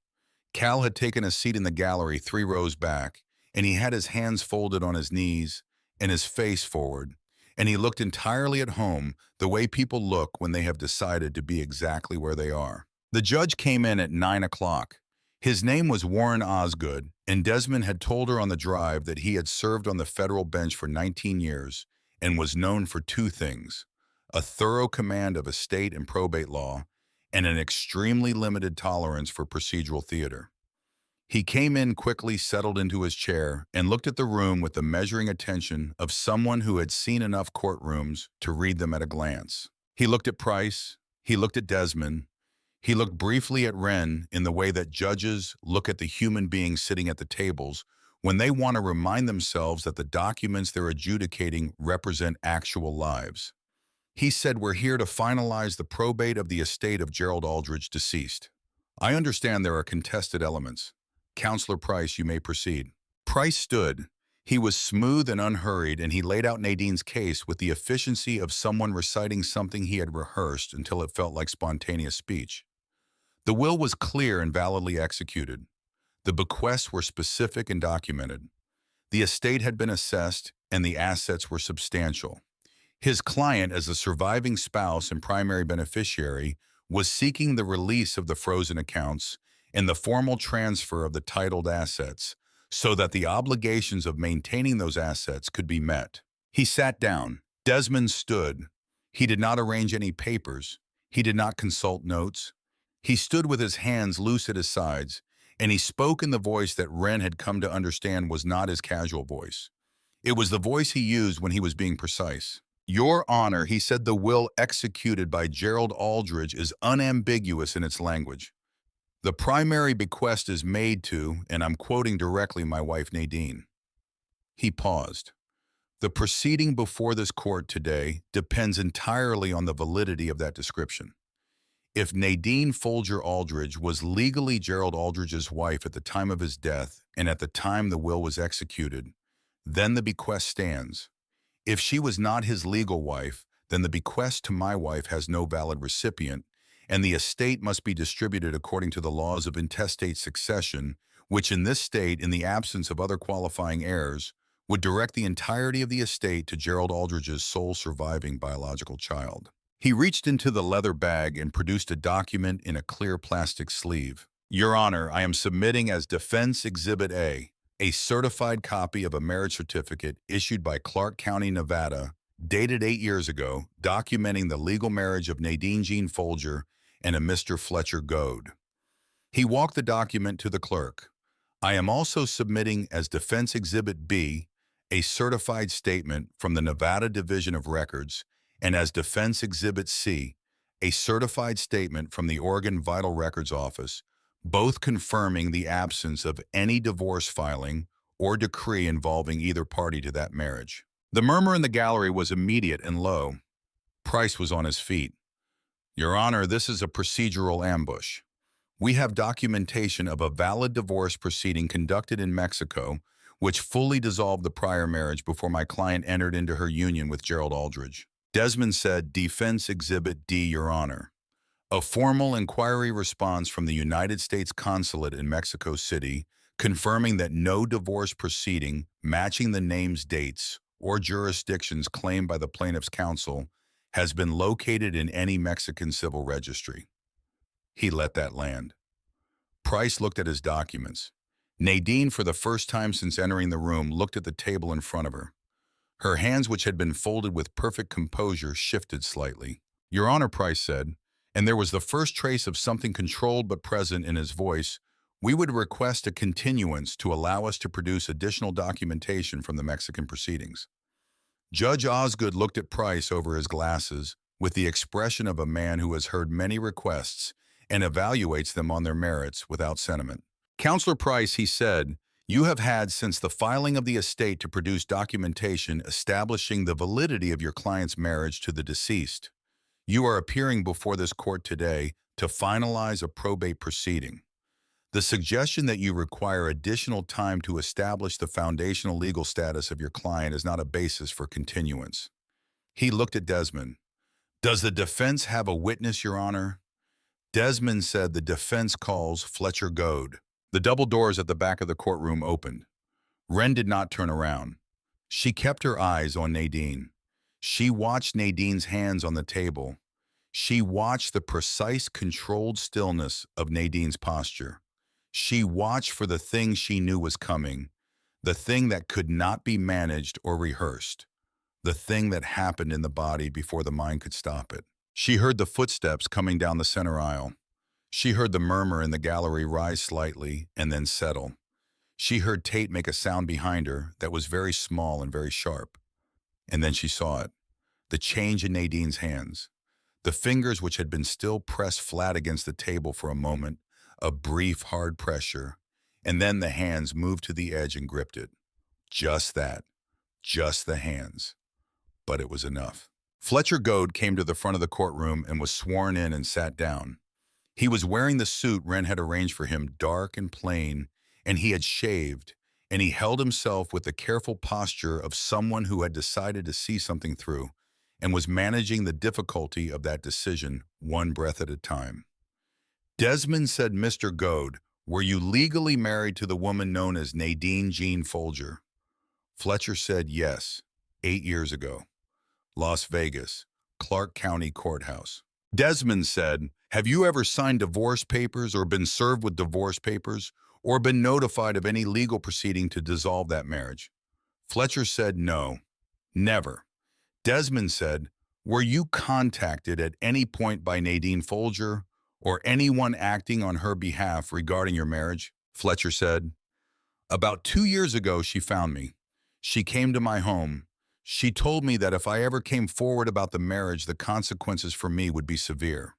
Cal had taken a seat in the gallery 3 rows back, and he had his hands folded on his knees and his face forward, and he looked entirely at home, the way people look when they have decided to be exactly where they are. The judge came in at 9 o'clock. His name was Warren Osgood, and Desmond had told her on the drive that he had served on the federal bench for 19 years and was known for two things: a thorough command of estate and probate law, and an extremely limited tolerance for procedural theater. He came in quickly, settled into his chair, and looked at the room with the measuring attention of someone who had seen enough courtrooms to read them at a glance. He looked at Price, he looked at Desmond, he looked briefly at Wren in the way that judges look at the human beings sitting at the tables when they want to remind themselves that the documents they're adjudicating represent actual lives. He said, "We're here to finalize the probate of the estate of Gerald Aldridge, deceased. I understand there are contested elements. Counselor Price, you may proceed." Price stood. He was smooth and unhurried, and he laid out Nadine's case with the efficiency of someone reciting something he had rehearsed until it felt like spontaneous speech. The will was clear and validly executed. The bequests were specific and documented. The estate had been assessed, and the assets were substantial. His client, as the surviving spouse and primary beneficiary, was seeking the release of the frozen accounts and the formal transfer of the titled assets so that the obligations of maintaining those assets could be met. He sat down. Desmond stood. He did not arrange any papers. He did not consult notes. He stood with his hands loose at his sides, and he spoke in the voice that Wren had come to understand was not his casual voice. It was the voice he used when he was being precise. "Your Honor," he said, "the will executed by Gerald Aldridge is unambiguous in its language. The primary bequest is made to," and I'm quoting directly, "my wife Nadine." He paused. "The proceeding before this court today depends entirely on the validity of that description. If Nadine Folger Aldridge was legally Gerald Aldridge's wife at the time of his death and at the time the will was executed, then the bequest stands. If she was not his legal wife, then the bequest to my wife has no valid recipient, and the estate must be distributed according to the laws of intestate succession, which in this state, in the absence of other qualifying heirs, would direct the entirety of the estate to Gerald Aldridge's sole surviving biological child." He reached into the leather bag and produced a document in a clear plastic sleeve. "Your Honor, I am submitting as Defense Exhibit A certified copy of a marriage certificate issued by Clark County, Nevada, dated 8 years ago, documenting the legal marriage of Nadine Jean Folger and a Mr. Fletcher Goad." He walked the document to the clerk. "I am also submitting as Defense Exhibit B a certified statement from the Nevada Division of Records, and as Defense Exhibit C, a certified statement from the Oregon Vital Records Office, both confirming the absence of any divorce filing or decree involving either party to that marriage. The murmur in the gallery was immediate and low. Price was on his feet. "Your Honor, this is a procedural ambush. We have documentation of a valid divorce proceeding conducted in Mexico, which fully dissolved the prior marriage before my client entered into her union with Gerald Aldridge." Desmond said, "Defense Exhibit D, Your Honor. A formal inquiry response from the United States Consulate in Mexico City confirming that no divorce proceeding matching the names, dates, or jurisdictions claimed by the plaintiff's counsel has been located in any Mexican civil registry." He let that land. Price looked at his documents. Nadine, for the first time since entering the room, looked at the table in front of her. Her hands, which had been folded with perfect composure, shifted slightly. "Your Honor," Price said, and there was the first trace of something controlled but present in his voice, "we would request a continuance to allow us to produce additional documentation from the Mexican proceedings." Judge Osgood looked at Price over his glasses with the expression of a man who has heard many requests and evaluates them on their merits without sentiment. "Counselor Price," he said, "you have had since the filing of the estate to produce documentation establishing the validity of your client's marriage to the deceased. You are appearing before this court today to finalize a probate proceeding. The suggestion that you require additional time to establish the foundational legal status of your client is not a basis for continuance." He looked at Desmond. "Does the defense have a witness, Your Honor?" Desmond said, "The defense calls Fletcher Goad." The double doors at the back of the courtroom opened. Wren did not turn around. She kept her eyes on Nadine. She watched Nadine's hands on the table. She watched the precise, controlled stillness of Nadine's posture. She watched for the thing she knew was coming, the thing that could not be managed or rehearsed, the thing that happened in the body before the mind could stop it. She heard the footsteps coming down the center aisle. She heard the murmur in the gallery rise slightly and then settle. She heard Tate make a sound behind her that was very small and very sharp. And then she saw it, the change in Nadine's hands. The fingers, which had been still pressed flat against the table for a moment, a brief, hard pressure, and then the hands moved to the edge and gripped it. Just that, just the hands. But it was enough. Fletcher Goad came to the front of the courtroom and was sworn in and sat down. He was wearing the suit Wren had arranged for him, dark and plain, and he had shaved, and he held himself with the careful posture of someone who had decided to see something through and was managing the difficulty of that decision one breath at a time. Desmond said, "Mr. Goad, were you legally married to the woman known as Nadine Jean Folger?" Fletcher said, "Yes, 8 years ago. Las Vegas, Clark County Courthouse." Desmond said, "Have you ever signed divorce papers or been served with divorce papers or been notified of any legal proceeding to dissolve that marriage?" Fletcher said, "No, never." Desmond said, "Were you contacted at any point by Nadine Folger or anyone acting on her behalf regarding your marriage?" Fletcher said, "About 2 years ago, she found me. She came to my home. She told me that if I ever came forward about the marriage, the consequences for me would be severe."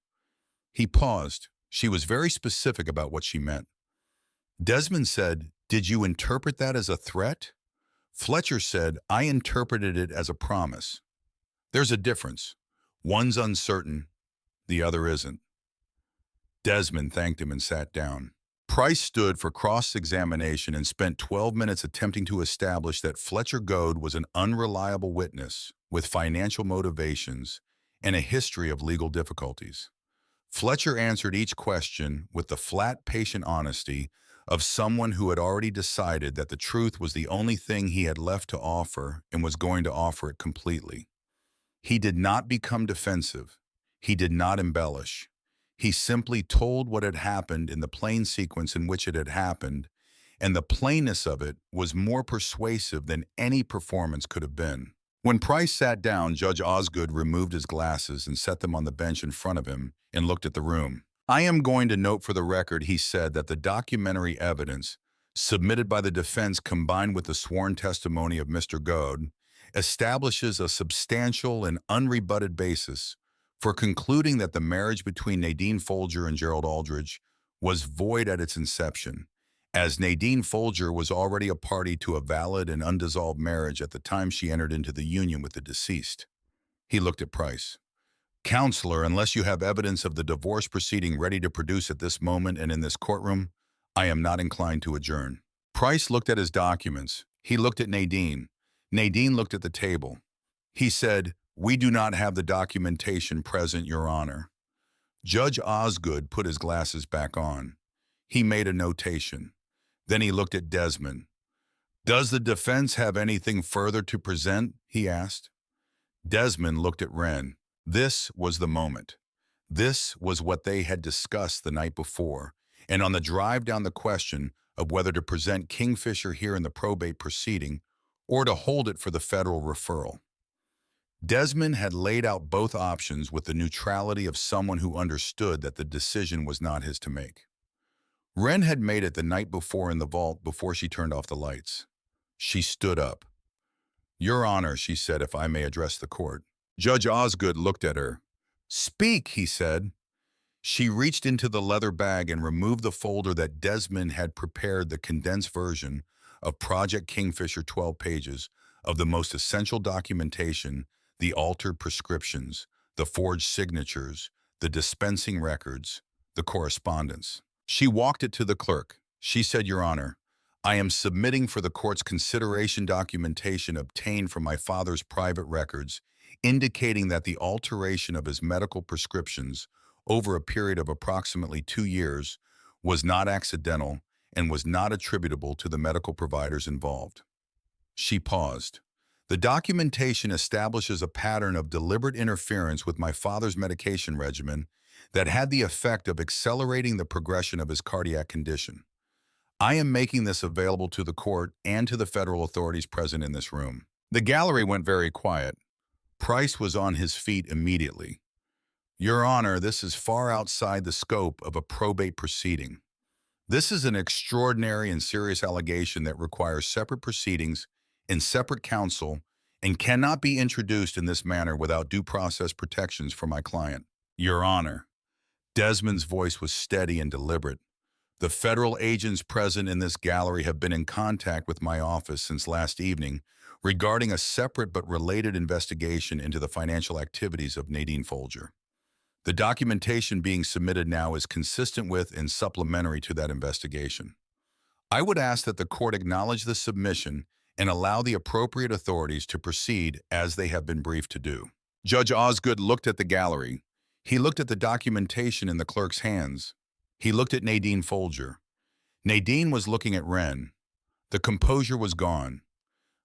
He paused. She was very specific about what she meant. Desmond said, "Did you interpret that as a threat?" Fletcher said, "I interpreted it as a promise. There's a difference. One's uncertain, the other isn't." Desmond thanked him and sat down. Price stood for cross-examination and spent 12 minutes attempting to establish that Fletcher Goad was an unreliable witness with financial motivations and a history of legal difficulties. Fletcher answered each question with the flat, patient honesty of someone who had already decided that the truth was the only thing he had left to offer and was going to offer it completely. He did not become defensive. He did not embellish. He simply told what had happened in the plain sequence in which it had happened, and the plainness of it was more persuasive than any performance could have been. When Price sat down, Judge Osgood removed his glasses and set them on the bench in front of him and looked at the room. "I am going to note for the record," he said, "that the documentary evidence, submitted by the defense combined with the sworn testimony of Mr. Goad, establishes a substantial and unrebutted basis for concluding that the marriage between Nadine Folger and Gerald Aldridge was void at its inception, as Nadine Folger was already a party to a valid and undissolved marriage at the time she entered into the union with the deceased. He looked at Price. Counselor, unless you have evidence of the divorce proceeding ready to produce at this moment and in this courtroom, I am not inclined to adjourn. Price looked at his documents. He looked at Nadine. Nadine looked at the table. He said, "We do not have the documentation present, Your Honor." Judge Osgood put his glasses back on. He made a notation. Then he looked at Desmond. "Does the defense have anything further to present?" he asked. Desmond looked at Wren. This was the moment. This was what they had discussed the night before, and on the drive down the question of whether to present Kingfisher here in the probate proceeding or to hold it for the federal referral. Desmond had laid out both options with the neutrality of someone who understood that the decision was not his to make. Wren had made it the night before in the vault before she turned off the lights. She stood up. "Your Honor," she said, "if I may address the court." Judge Osgood looked at her. "Speak," he said. She reached into the leather bag and removed the folder that Desmond had prepared, the condensed version of Project Kingfisher, 12 pages of the most essential documentation, the altered prescriptions, the forged signatures, the dispensing records, the correspondence. She walked it to the clerk. She said, "Your Honor, I am submitting for the court's consideration documentation obtained from my father's private records, indicating that the alteration of his medical prescriptions over a period of approximately 2 years was not accidental and was not attributable to the medical providers involved." She paused. "The documentation establishes a pattern of deliberate interference with my father's medication regimen that had the effect of accelerating the progression of his cardiac condition. I am making this available to the court and to the federal authorities present in this room." The gallery went very quiet. Price was on his feet immediately. "Your Honor, this is far outside the scope of a probate proceeding. This is an extraordinary and serious allegation that requires separate proceedings and separate counsel and cannot be introduced in this manner without due process protections for my client." "Your Honor." Desmond's voice was steady and deliberate. "The federal agents present in this gallery have been in contact with my office since last evening regarding a separate but related investigation into the financial activities of Nadine Folger. The documentation being submitted now is consistent with and supplementary to that investigation. I would ask that the court acknowledge the submission and allow the appropriate authorities to proceed as they have been briefed to do." Judge Osgood looked at the gallery. He looked at the documentation in the clerk's hands. He looked at Nadine Folger. Nadine was looking at Wren. The composure was gone.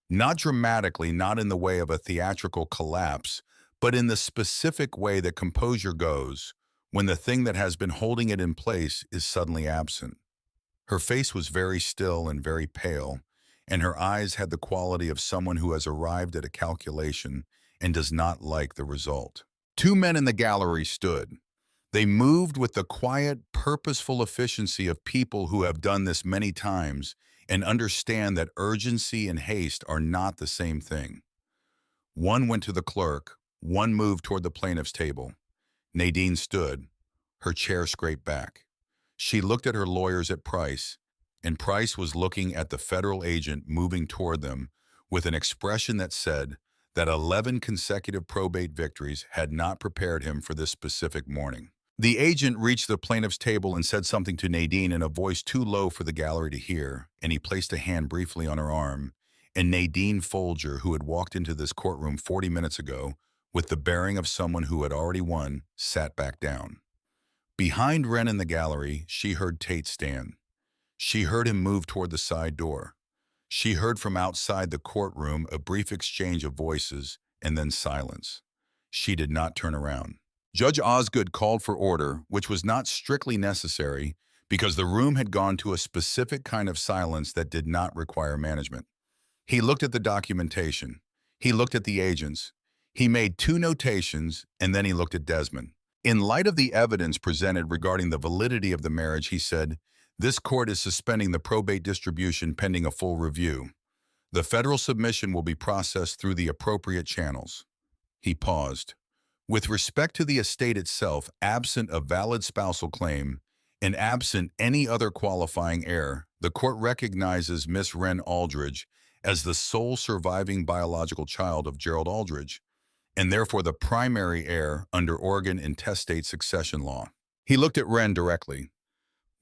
Not dramatically, not in the way of a theatrical collapse, but in the specific way that composure goes when the thing that has been holding it in place is suddenly absent. Her face was very still and very pale, and her eyes had the quality of someone who has arrived at a calculation and does not like the result. Two men in the gallery stood. They moved with the quiet, purposeful efficiency of people who have done this many times and understand that urgency and haste are not the same thing. One went to the clerk, one moved toward the plaintiff's table. Nadine stood, her chair scraped back. She looked at her lawyers at Price, and Price was looking at the federal agent moving toward them with an expression that said that 11 consecutive probate victories had not prepared him for this specific morning. The agent reached the plaintiff's table and said something to Nadine in a voice too low for the gallery to hear, and he placed a hand briefly on her arm, and Nadine Folger, who had walked into this courtroom 40 minutes ago with the bearing of someone who had already won, sat back down. Behind Wren in the gallery, she heard Tate stand. She heard him move toward the side door. She heard from outside the courtroom a brief exchange of voices and then silence. She did not turn around. Judge Osgood called for order, which was not strictly necessary because the room had gone to a specific kind of silence that did not require management. He looked at the documentation. He looked at the agents. He made 2 notations, and then he looked at Desmond. In light of the evidence presented regarding the validity of the marriage, he said, This court is suspending the probate distribution pending a full review. The federal submission will be processed through the appropriate channels. He paused. With respect to the estate itself, absent a valid spousal claim, and absent any other qualifying heir, the court recognizes Miss Wren Aldridge as the sole surviving biological child of Gerald Aldridge, and therefore the primary heir under Oregon intestate succession law. He looked at Wren directly.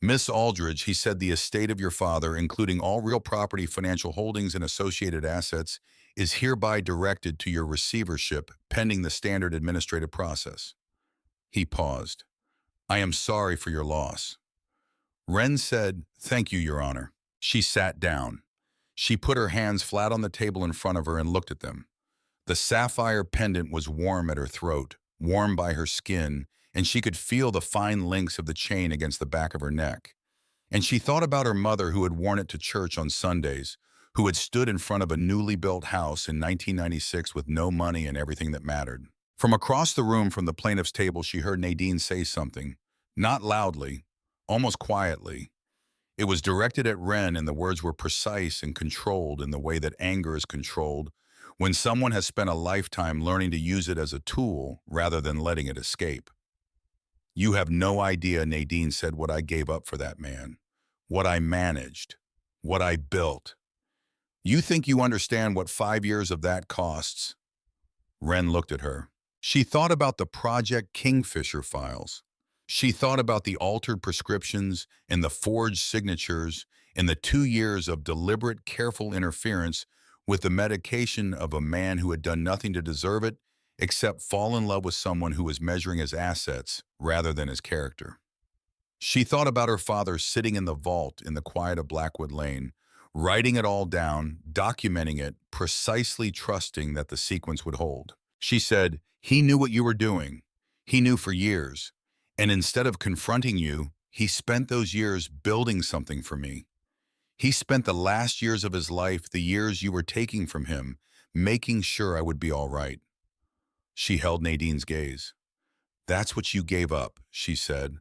Miss Aldridge, he said, the estate of your father, including all real property, financial holdings, and associated assets, is hereby directed to your receivership pending the standard administrative process. He paused. I am sorry for your loss. Wren said, thank you, Your Honor. She sat down. She put her hands flat on the table in front of her and looked at them. The sapphire pendant was warm at her throat, warm by her skin, and she could feel the fine links of the chain against the back of her neck. And she thought about her mother who had worn it to church on Sundays, who had stood in front of a newly built house in 1996 with no money and everything that mattered. From across the room from the plaintiff's table, she heard Nadine say something, not loudly, almost quietly. It was directed at Wren, and the words were precise and controlled in the way that anger is controlled when someone has spent a lifetime learning to use it as a tool rather than letting it escape. You have no idea, Nadine said, what I gave up for that man, what I managed, what I built. You think you understand what 5 years of that costs? Wren looked at her. She thought about the Project Kingfisher files. She thought about the altered prescriptions and the forged signatures and the 2 years of deliberate, careful interference with the medication of a man who had done nothing to deserve it except fall in love with someone who was measuring his assets rather than his character. She thought about her father sitting in the vault in the quiet of Blackwood Lane, writing it all down, documenting it, precisely trusting that the sequence would hold. She said, he knew what you were doing. He knew for years. And instead of confronting you, he spent those years building something for me. He spent the last years of his life, the years you were taking from him, making sure I would be all right. She held Nadine's gaze. That's what you gave up, she said.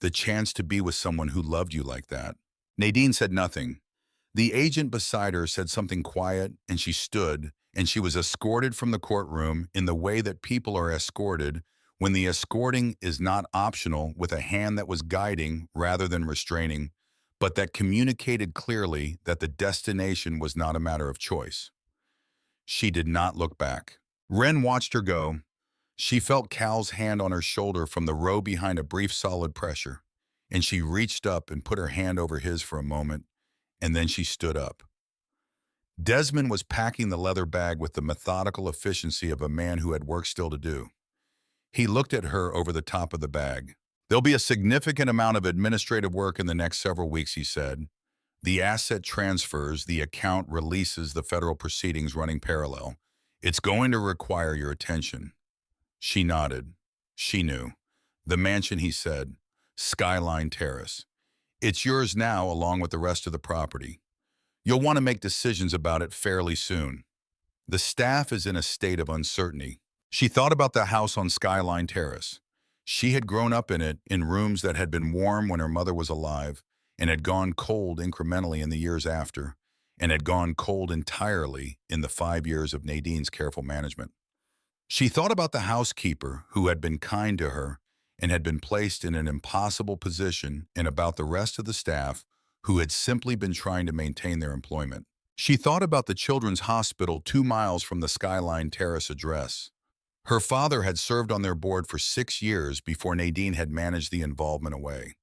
The chance to be with someone who loved you like that. Nadine said nothing. The agent beside her said something quiet, and she stood, and she was escorted from the courtroom in the way that people are escorted when the escorting is not optional, with a hand that was guiding rather than restraining, but that communicated clearly that the destination was not a matter of choice. She did not look back. Wren watched her go. She felt Cal's hand on her shoulder from the row behind a brief solid pressure, and she reached up and put her hand over his for a moment, and then she stood up. Desmond was packing the leather bag with the methodical efficiency of a man who had work still to do. He looked at her over the top of the bag. There'll be a significant amount of administrative work in the next several weeks, he said. The asset transfers, the account releases, the federal proceedings running parallel. It's going to require your attention. She nodded. She knew. The mansion, he said. Skyline Terrace. It's yours now along with the rest of the property. You'll want to make decisions about it fairly soon. The staff is in a state of uncertainty. She thought about the house on Skyline Terrace. She had grown up in it, in rooms that had been warm when her mother was alive, and had gone cold incrementally in the years after, and had gone cold entirely in the 5 years of Nadine's careful management. She thought about the housekeeper who had been kind to her and had been placed in an impossible position, and about the rest of the staff who had simply been trying to maintain their employment. She thought about the children's hospital 2 miles from the Skyline Terrace address. Her father had served on their board for 6 years before Nadine had managed the involvement away.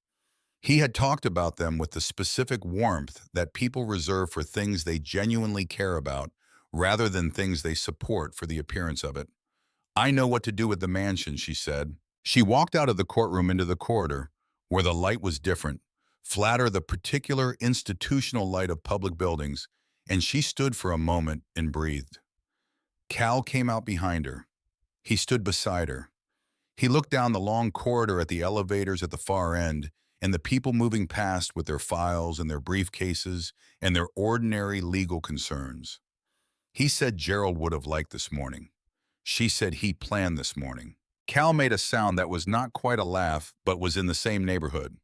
He had talked about them with the specific warmth that people reserve for things they genuinely care about rather than things they support for the appearance of it. I know what to do with the mansion, she said. She walked out of the courtroom into the corridor, where the light was different, flatter, the particular institutional light of public buildings, and she stood for a moment and breathed. Cal came out behind her. He stood beside her. He looked down the long corridor at the elevators at the far end and the people moving past with their files and their briefcases and their ordinary legal concerns. He said Gerald would have liked this morning. She said he planned this morning. Cal made a sound that was not quite a laugh, but was in the same neighborhood.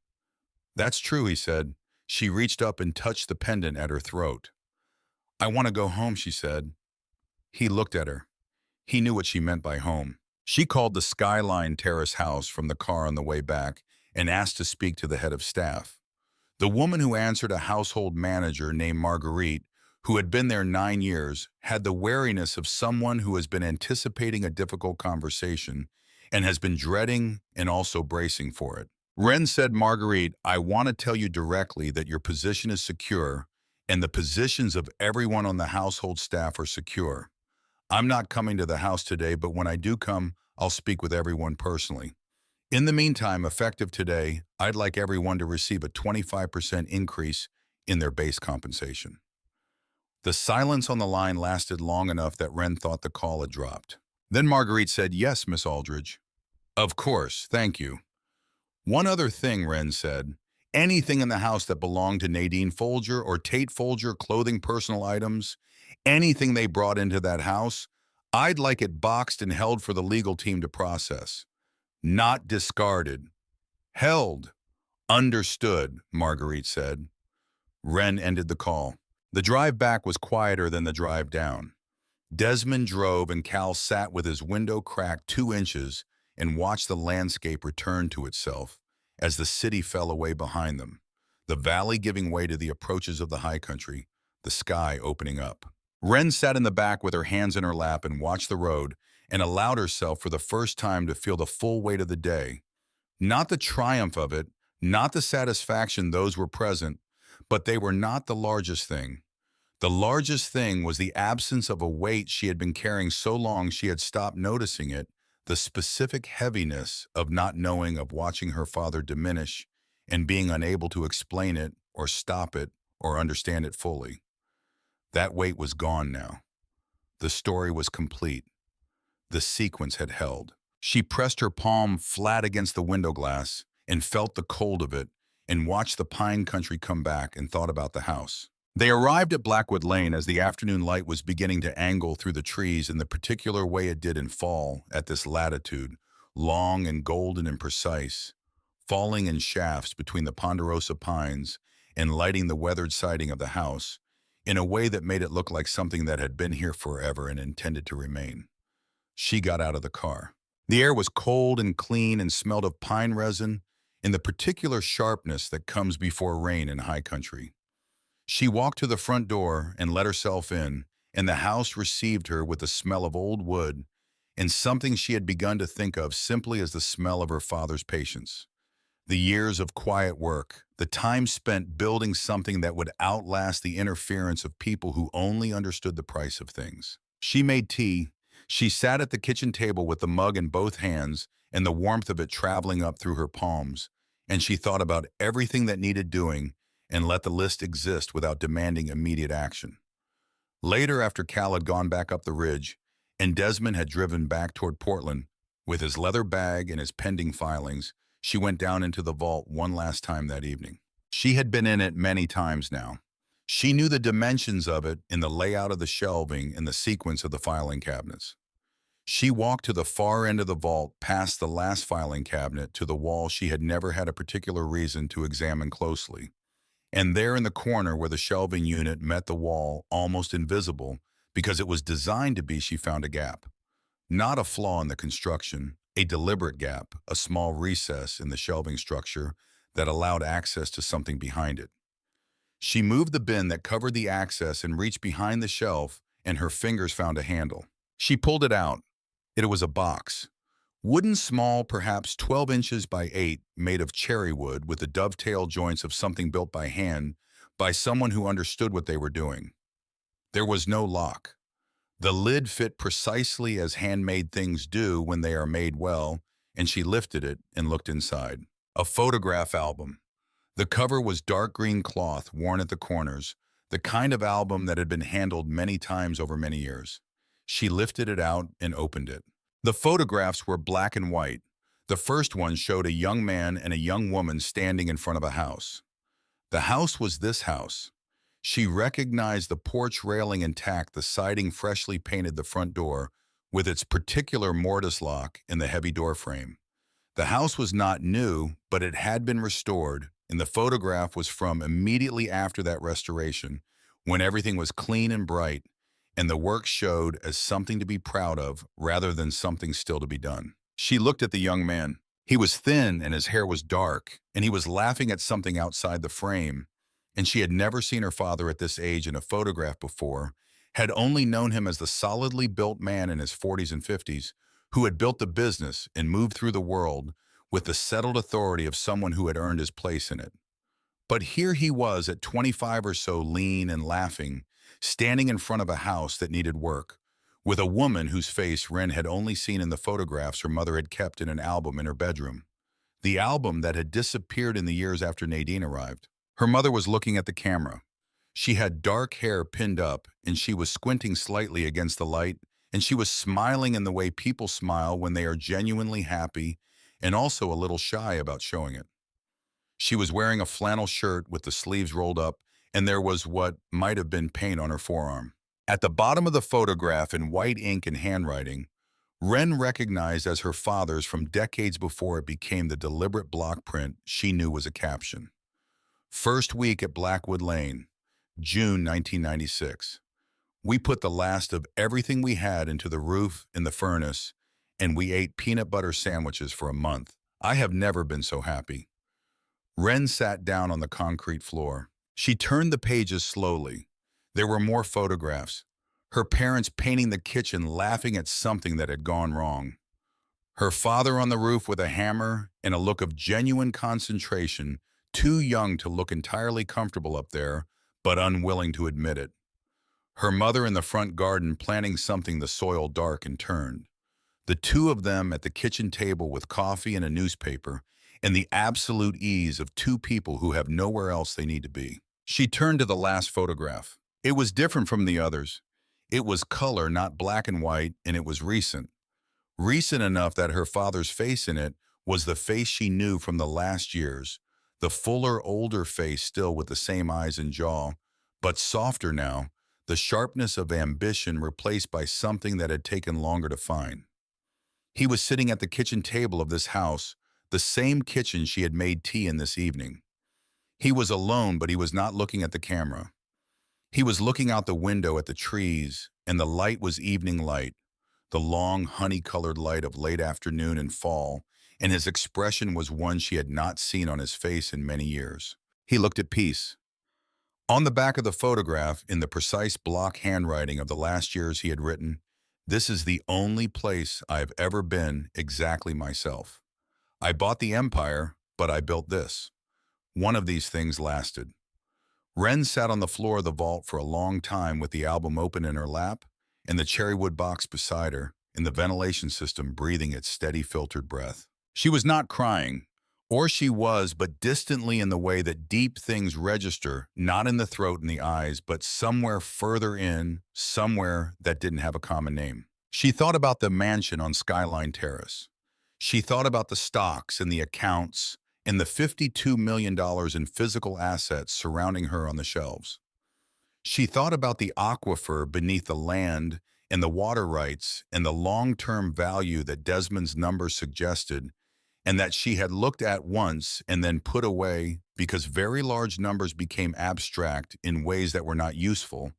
That's true, he said. She reached up and touched the pendant at her throat. I want to go home, she said. He looked at her. He knew what she meant by home. She called the Skyline Terrace house from the car on the way back and asked to speak to the head of staff. The woman who answered, a household manager named Marguerite, who had been there 9 years, had the wariness of someone who has been anticipating a difficult conversation and has been dreading and also bracing for it. Wren said, Marguerite, I want to tell you directly that your position is secure and the positions of everyone on the household staff are secure. I'm not coming to the house today, but when I do come, I'll speak with everyone personally. In the meantime, effective today, I'd like everyone to receive a 25% increase in their base compensation. The silence on the line lasted long enough that Wren thought the call had dropped. Then Marguerite said, Yes, Miss Aldridge. Of course, thank you. One other thing, Wren said. Anything in the house that belonged to Nadine Folger or Tate Folger, clothing, personal items, anything they brought into that house, I'd like it boxed and held for the legal team to process. Not discarded. Held. Understood, Marguerite said. Wren ended the call. The drive back was quieter than the drive down. Desmond drove and Cal sat with his window cracked 2 inches and watched the landscape return to itself as the city fell away behind them, the valley giving way to the approaches of the high country, the sky opening up. Wren sat in the back with her hands in her lap and watched the road and allowed herself for the first time to feel the full weight of the day. Not the triumph of it, not the satisfaction those were present, but they were not the largest thing. The largest thing was the absence of a weight she had been carrying so long she had stopped noticing it, the specific heaviness of not knowing, of watching her father diminish and being unable to explain it or stop it or understand it fully. That weight was gone now. The story was complete. The sequence had held. She pressed her palm flat against the window glass and felt the cold of it and watched the pine country come back and thought about the house. They arrived at Blackwood Lane as the afternoon light was beginning to angle through the trees in the particular way it did in fall at this latitude, long and golden and precise, falling in shafts between the ponderosa pines and lighting the weathered siding of the house in a way that made it look like something that had been here forever and intended to remain. She got out of the car. The air was cold and clean and smelled of pine resin in the particular sharpness that comes before rain in high country. She walked to the front door and let herself in, and the house received her with the smell of old wood and something she had begun to think of simply as the smell of her father's patience. The years of quiet work, the time spent building something that would outlast the interference of people who only understood the price of things. She made tea. She sat at the kitchen table with the mug in both hands and the warmth of it traveling up through her palms, and she thought about everything that needed doing and let the list exist without demanding immediate action. Later, after Cal had gone back up the ridge and Desmond had driven back toward Portland with his leather bag and his pending filings, she went down into the vault one last time that evening. She had been in it many times now. She knew the dimensions of it in the layout of the shelving and the sequence of the filing cabinets. She walked to the far end of the vault, past the last filing cabinet, to the wall she had never had a particular reason to examine closely. And there in the corner where the shelving unit met the wall, almost invisible, because it was designed to be, she found a gap. Not a flaw in the construction, a deliberate gap, a small recess in the shelving structure that allowed access to something behind it. She moved the bin that covered the access and reached behind the shelf, and her fingers found a handle. She pulled it out. It was a box. Wooden, small, perhaps 12 inches by 8, made of cherry wood with the dovetail joints of something built by hand by someone who understood what they were doing. There was no lock. The lid fit precisely as handmade things do when they are made well, and she lifted it and looked inside. A photograph album. The cover was dark green cloth worn at the corners, the kind of album that had been handled many times over many years. She lifted it out and opened it. The photographs were black and white. The first one showed a young man and a young woman standing in front of a house. The house was this house. She recognized the porch railing intact, the siding freshly painted, the front door with its particular mortise lock and the heavy door frame. The house was not new, but it had been restored, and the photograph was from immediately after that restoration, when everything was clean and bright, and the work showed as something to be proud of rather than something still to be done. She looked at the young man. He was thin and his hair was dark, and he was laughing at something outside the frame, and she had never seen her father at this age in a photograph before, had only known him as the solidly built man in his 40s and 50s who had built the business and moved through the world with the settled authority of someone who had earned his place in it. But here he was at 25 or so, lean and laughing, standing in front of a house that needed work, with a woman whose face Wren had only seen in the photographs her mother had kept in an album in her bedroom. The album that had disappeared in the years after Nadine arrived. Her mother was looking at the camera. She had dark hair pinned up, and she was squinting slightly against the light, and she was smiling in the way people smile when they are genuinely happy and also a little shy about showing it. She was wearing a flannel shirt with the sleeves rolled up, and there was what might have been paint on her forearm. At the bottom of the photograph, in white ink and handwriting, Wren recognized as her father's from decades before it became the deliberate block print she knew was a caption. First week at Blackwood Lane, June 1996. We put the last of everything we had into the roof in the furnace, and we ate peanut butter sandwiches for a month. I have never been so happy. Wren sat down on the concrete floor. She turned the pages slowly. There were more photographs. Her parents painting the kitchen, laughing at something that had gone wrong. Her father on the roof with a hammer and a look of genuine concentration, too young to look entirely comfortable up there, but unwilling to admit it. Her mother in the front garden planting something, the soil dark and turned. The two of them at the kitchen table with coffee and a newspaper, and the absolute ease of two people who have nowhere else they need to be. She turned to the last photograph. It was different from the others. It was color, not black and white, and it was recent. Recent enough that her father's face in it was the face she knew from the last years, the fuller, older face still with the same eyes and jaw, but softer now, the sharpness of ambition replaced by something that had taken longer to find. He was sitting at the kitchen table of this house, the same kitchen she had made tea in this evening. He was alone, but he was not looking at the camera. He was looking out the window at the trees, and the light was evening light, the long, honey-colored light of late afternoon and fall, and his expression was one she had not seen on his face in many years. He looked at peace. On the back of the photograph, in the precise block handwriting of the last years, he had written, "This is the only place I have ever been exactly myself. I bought the empire, but I built this." One of these things lasted. Wren sat on the floor of the vault for a long time with the album open in her lap and the cherrywood box beside her, and the ventilation system breathing its steady filtered breath. She was not crying, or she was, but distantly, in the way that deep things register, not in the throat and the eyes, but somewhere further in, somewhere that didn't have a common name. She thought about the mansion on Skyline Terrace. She thought about the stocks and the accounts and the $52 million in physical assets surrounding her on the shelves. She thought about the aquifer beneath the land and the water rights and the long-term value that Desmond's numbers suggested, and that she had looked at once and then put away because very large numbers became abstract in ways that were not useful,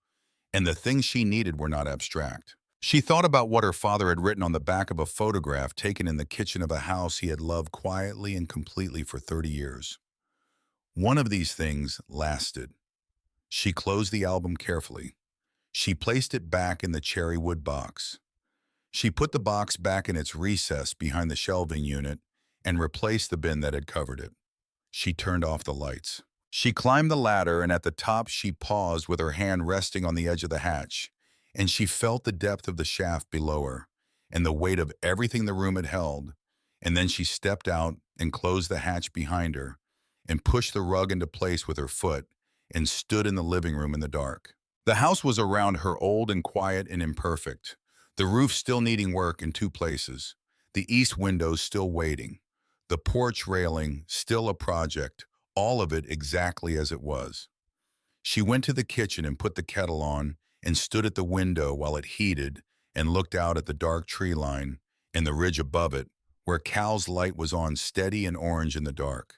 and the things she needed were not abstract. She thought about what her father had written on the back of a photograph taken in the kitchen of a house he had loved quietly and completely for 30 years. One of these things lasted. She closed the album carefully. She placed it back in the cherry wood box. She put the box back in its recess behind the shelving unit and replaced the bin that had covered it. She turned off the lights. She climbed the ladder, and at the top she paused with her hand resting on the edge of the hatch, and she felt the depth of the shaft below her and the weight of everything the room had held, and then she stepped out and closed the hatch behind her and pushed the rug into place with her foot and stood in the living room in the dark. The house was around her old and quiet and imperfect, the roof still needing work in two places, the east windows still waiting, the porch railing still a project, all of it exactly as it was. She went to the kitchen and put the kettle on and stood at the window while it heated and looked out at the dark tree line and the ridge above it, where Cal's light was on steady and orange in the dark.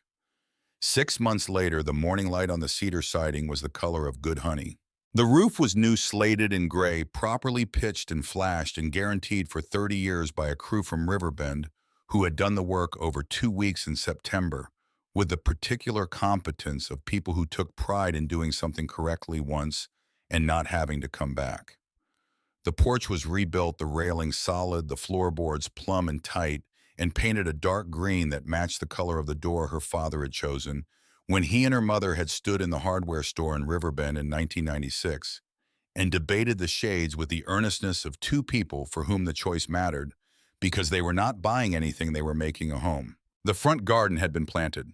6 months later, the morning light on the cedar siding was the color of good honey. The roof was new slated and gray, properly pitched and flashed and guaranteed for 30 years by a crew from Riverbend who had done the work over 2 weeks in September, with the particular competence of people who took pride in doing something correctly once and not having to come back. The porch was rebuilt, the railing solid, the floorboards plumb and tight, and painted a dark green that matched the color of the door her father had chosen when he and her mother had stood in the hardware store in Riverbend in 1996 and debated the shades with the earnestness of two people for whom the choice mattered because they were not buying anything, they were making a home. The front garden had been planted.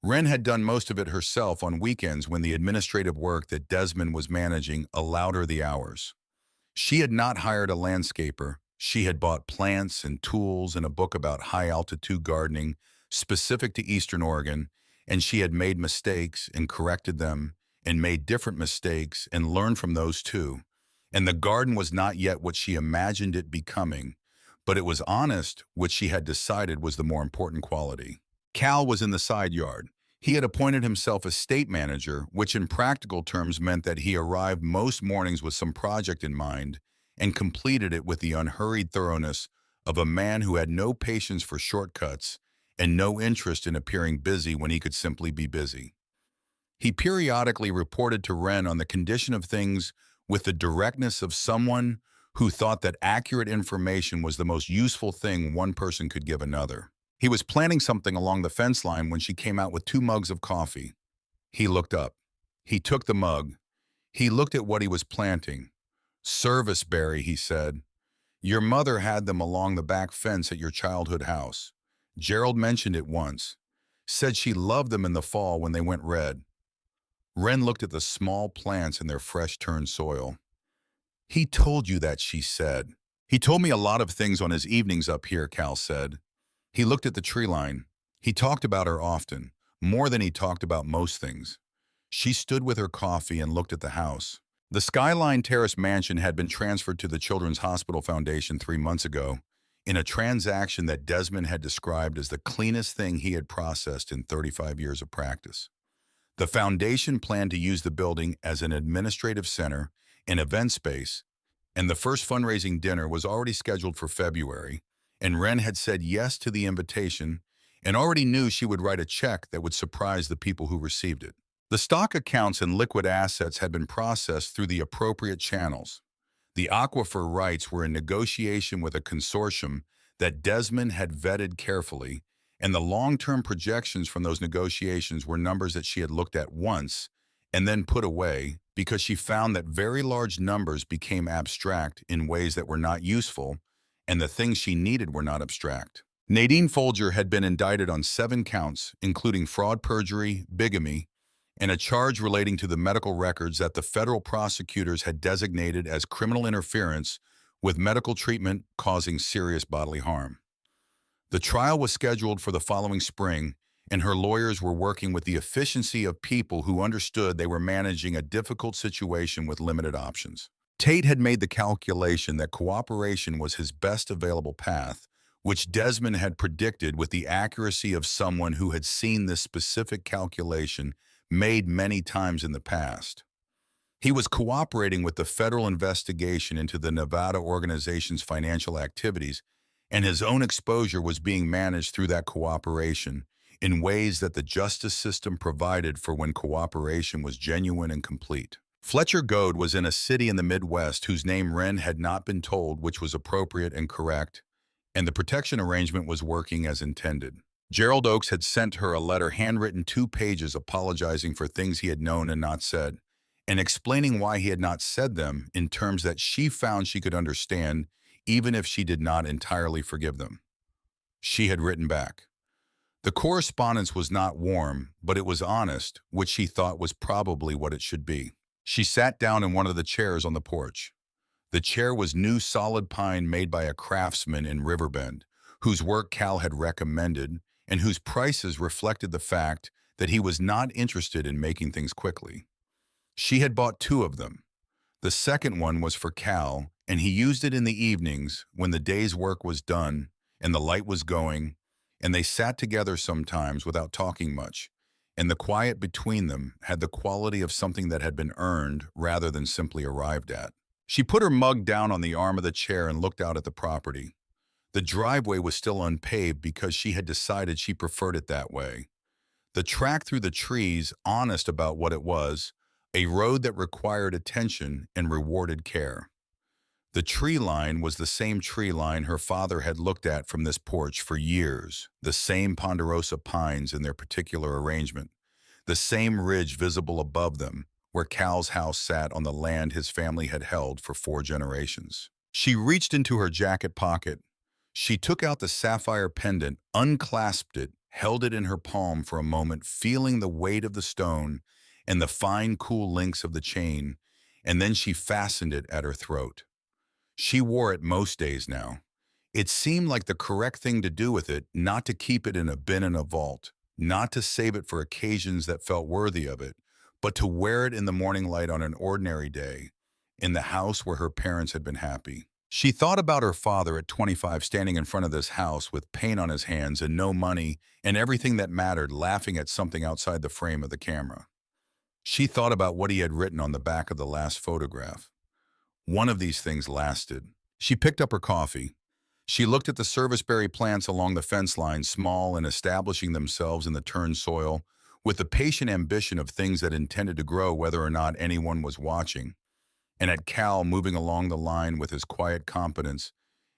Wren had done most of it herself on weekends when the administrative work that Desmond was managing allowed her the hours. She had not hired a landscaper. She had bought plants and tools and a book about high-altitude gardening specific to Eastern Oregon, and she had made mistakes and corrected them and made different mistakes and learned from those too. And the garden was not yet what she imagined it becoming, but it was honest, which she had decided was the more important quality. Cal was in the side yard. He had appointed himself estate manager, which in practical terms meant that he arrived most mornings with some project in mind and completed it with the unhurried thoroughness of a man who had no patience for shortcuts and no interest in appearing busy when he could simply be busy. He periodically reported to Wren on the condition of things with the directness of someone who thought that accurate information was the most useful thing one person could give another. He was planting something along the fence line when she came out with 2 mugs of coffee. He looked up. He took the mug. He looked at what he was planting. Serviceberry, he said. Your mother had them along the back fence at your childhood house. Gerald mentioned it once. Said she loved them in the fall when they went red. Wren looked at the small plants in their fresh-turned soil. He told you that, she said. He told me a lot of things on his evenings up here, Cal said. He looked at the tree line. He talked about her often, more than he talked about most things. She stood with her coffee and looked at the house. The Skyline Terrace mansion had been transferred to the Children's Hospital Foundation 3 months ago in a transaction that Desmond had described as the cleanest thing he had processed in 35 years of practice. The foundation planned to use the building as an administrative center, an event space, and the first fundraising dinner was already scheduled for February, and Wren had said yes to the invitation and already knew she would write a check that would surprise the people who received it. The stock accounts and liquid assets had been processed through the appropriate channels. The aquifer rights were in negotiation with a consortium that Desmond had vetted carefully, and the long-term projections from those negotiations were numbers that she had looked at once and then put away because she found that very large numbers became abstract in ways that were not useful, and the things she needed were not abstract. Nadine Folger had been indicted on 7 counts, including fraud, perjury, bigamy, and a charge relating to the medical records that the federal prosecutors had designated as criminal interference with medical treatment causing serious bodily harm. The trial was scheduled for the following spring, and her lawyers were working with the efficiency of people who understood they were managing a difficult situation with limited options. Tate had made the calculation that cooperation was his best available path, which Desmond had predicted with the accuracy of someone who had seen this specific calculation made many times in the past. He was cooperating with the federal investigation into the Nevada organization's financial activities, and his own exposure was being managed through that cooperation in ways that the justice system provided for when cooperation was genuine and complete. Fletcher Goad was in a city in the Midwest whose name Wren had not been told, which was appropriate and correct, and the protection arrangement was working as intended. Gerald Oakes had sent her a letter handwritten 2 pages apologizing for things he had known and not said, and explaining why he had not said them in terms that she found she could understand, even if she did not entirely forgive them. She had written back. The correspondence was not warm, but it was honest, which she thought was probably what it should be. She sat down in one of the chairs on the porch. The chair was new solid pine made by a craftsman in Riverbend, whose work Cal had recommended and whose prices reflected the fact that he was not interested in making things quickly. She had bought 2 of them. The second one was for Cal, and he used it in the evenings when the day's work was done and the light was going, and they sat together sometimes without talking much, and the quiet between them had the quality of something that had been earned rather than simply arrived at. She put her mug down on the arm of the chair and looked out at the property. The driveway was still unpaved because she had decided she preferred it that way. The track through the trees, honest about what it was, a road that required attention and rewarded care. The tree line was the same tree line her father had looked at from this porch for years, the same ponderosa pines in their particular arrangement, the same ridge visible above them, where Cal's house sat on the land his family had held for 4 generations. She reached into her jacket pocket. She took out the sapphire pendant, unclasped it, held it in her palm for a moment, feeling the weight of the stone and the fine, cool links of the chain, and then she fastened it at her throat. She wore it most days now. It seemed like the correct thing to do with it, not to keep it in a bin in a vault, not to save it for occasions that felt worthy of it, but to wear it in the morning light on an ordinary day, in the house where her parents had been happy. She thought about her father at 25 standing in front of this house with paint on his hands and no money and everything that mattered, laughing at something outside the frame of the camera. She thought about what he had written on the back of the last photograph. One of these things lasted. She picked up her coffee. She looked at the serviceberry plants along the fence line, small and establishing themselves in the turned soil, with the patient ambition of things that intended to grow whether or not anyone was watching, and at Cal moving along the line with his quiet competence,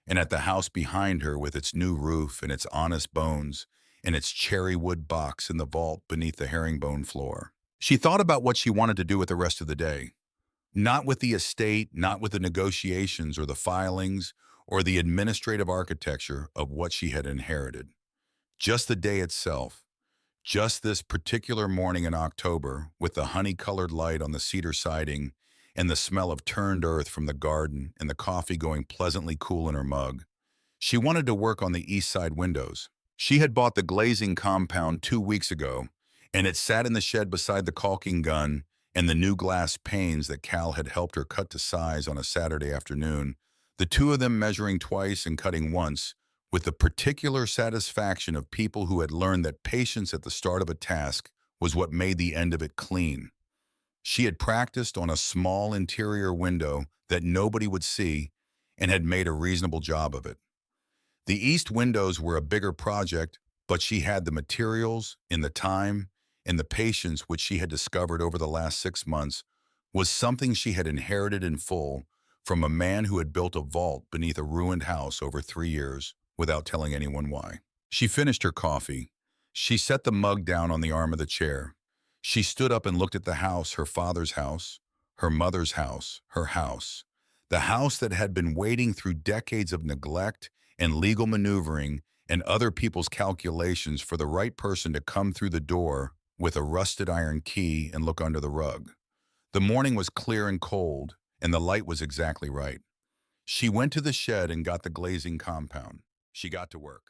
and at the house behind her with its new roof and its honest bones, and its cherry wood box in the vault beneath the herringbone floor. She thought about what she wanted to do with the rest of the day. Not with the estate, not with the negotiations or the filings or the administrative architecture of what she had inherited. Just the day itself. Just this particular morning in October, with the honey-colored light on the cedar siding and the smell of turned earth from the garden and the coffee going pleasantly cool in her mug. She wanted to work on the east side windows. She had bought the glazing compound 2 weeks ago, and it sat in the shed beside the caulking gun and the new glass panes that Cal had helped her cut to size on a Saturday afternoon, the two of them measuring twice and cutting once, with the particular satisfaction of people who had learned that patience at the start of a task was what made the end of it clean. She had practiced on a small interior window that nobody would see and had made a reasonable job of it. The east windows were a bigger project, but she had the materials, and the time, and the patience which she had discovered over the last 6 months was something she had inherited in full from a man who had built a vault beneath a ruined house over 3 years without telling anyone why. She finished her coffee. She set the mug down on the arm of the chair. She stood up and looked at the house, her father's house, her mother's house, her house, the house that had been waiting through decades of neglect and legal maneuvering and other people's calculations for the right person to come through the door with a rusted iron key and look under the rug. The morning was clear and cold, and the light was exactly right. She went to the shed and got the glazing compound. She got to work.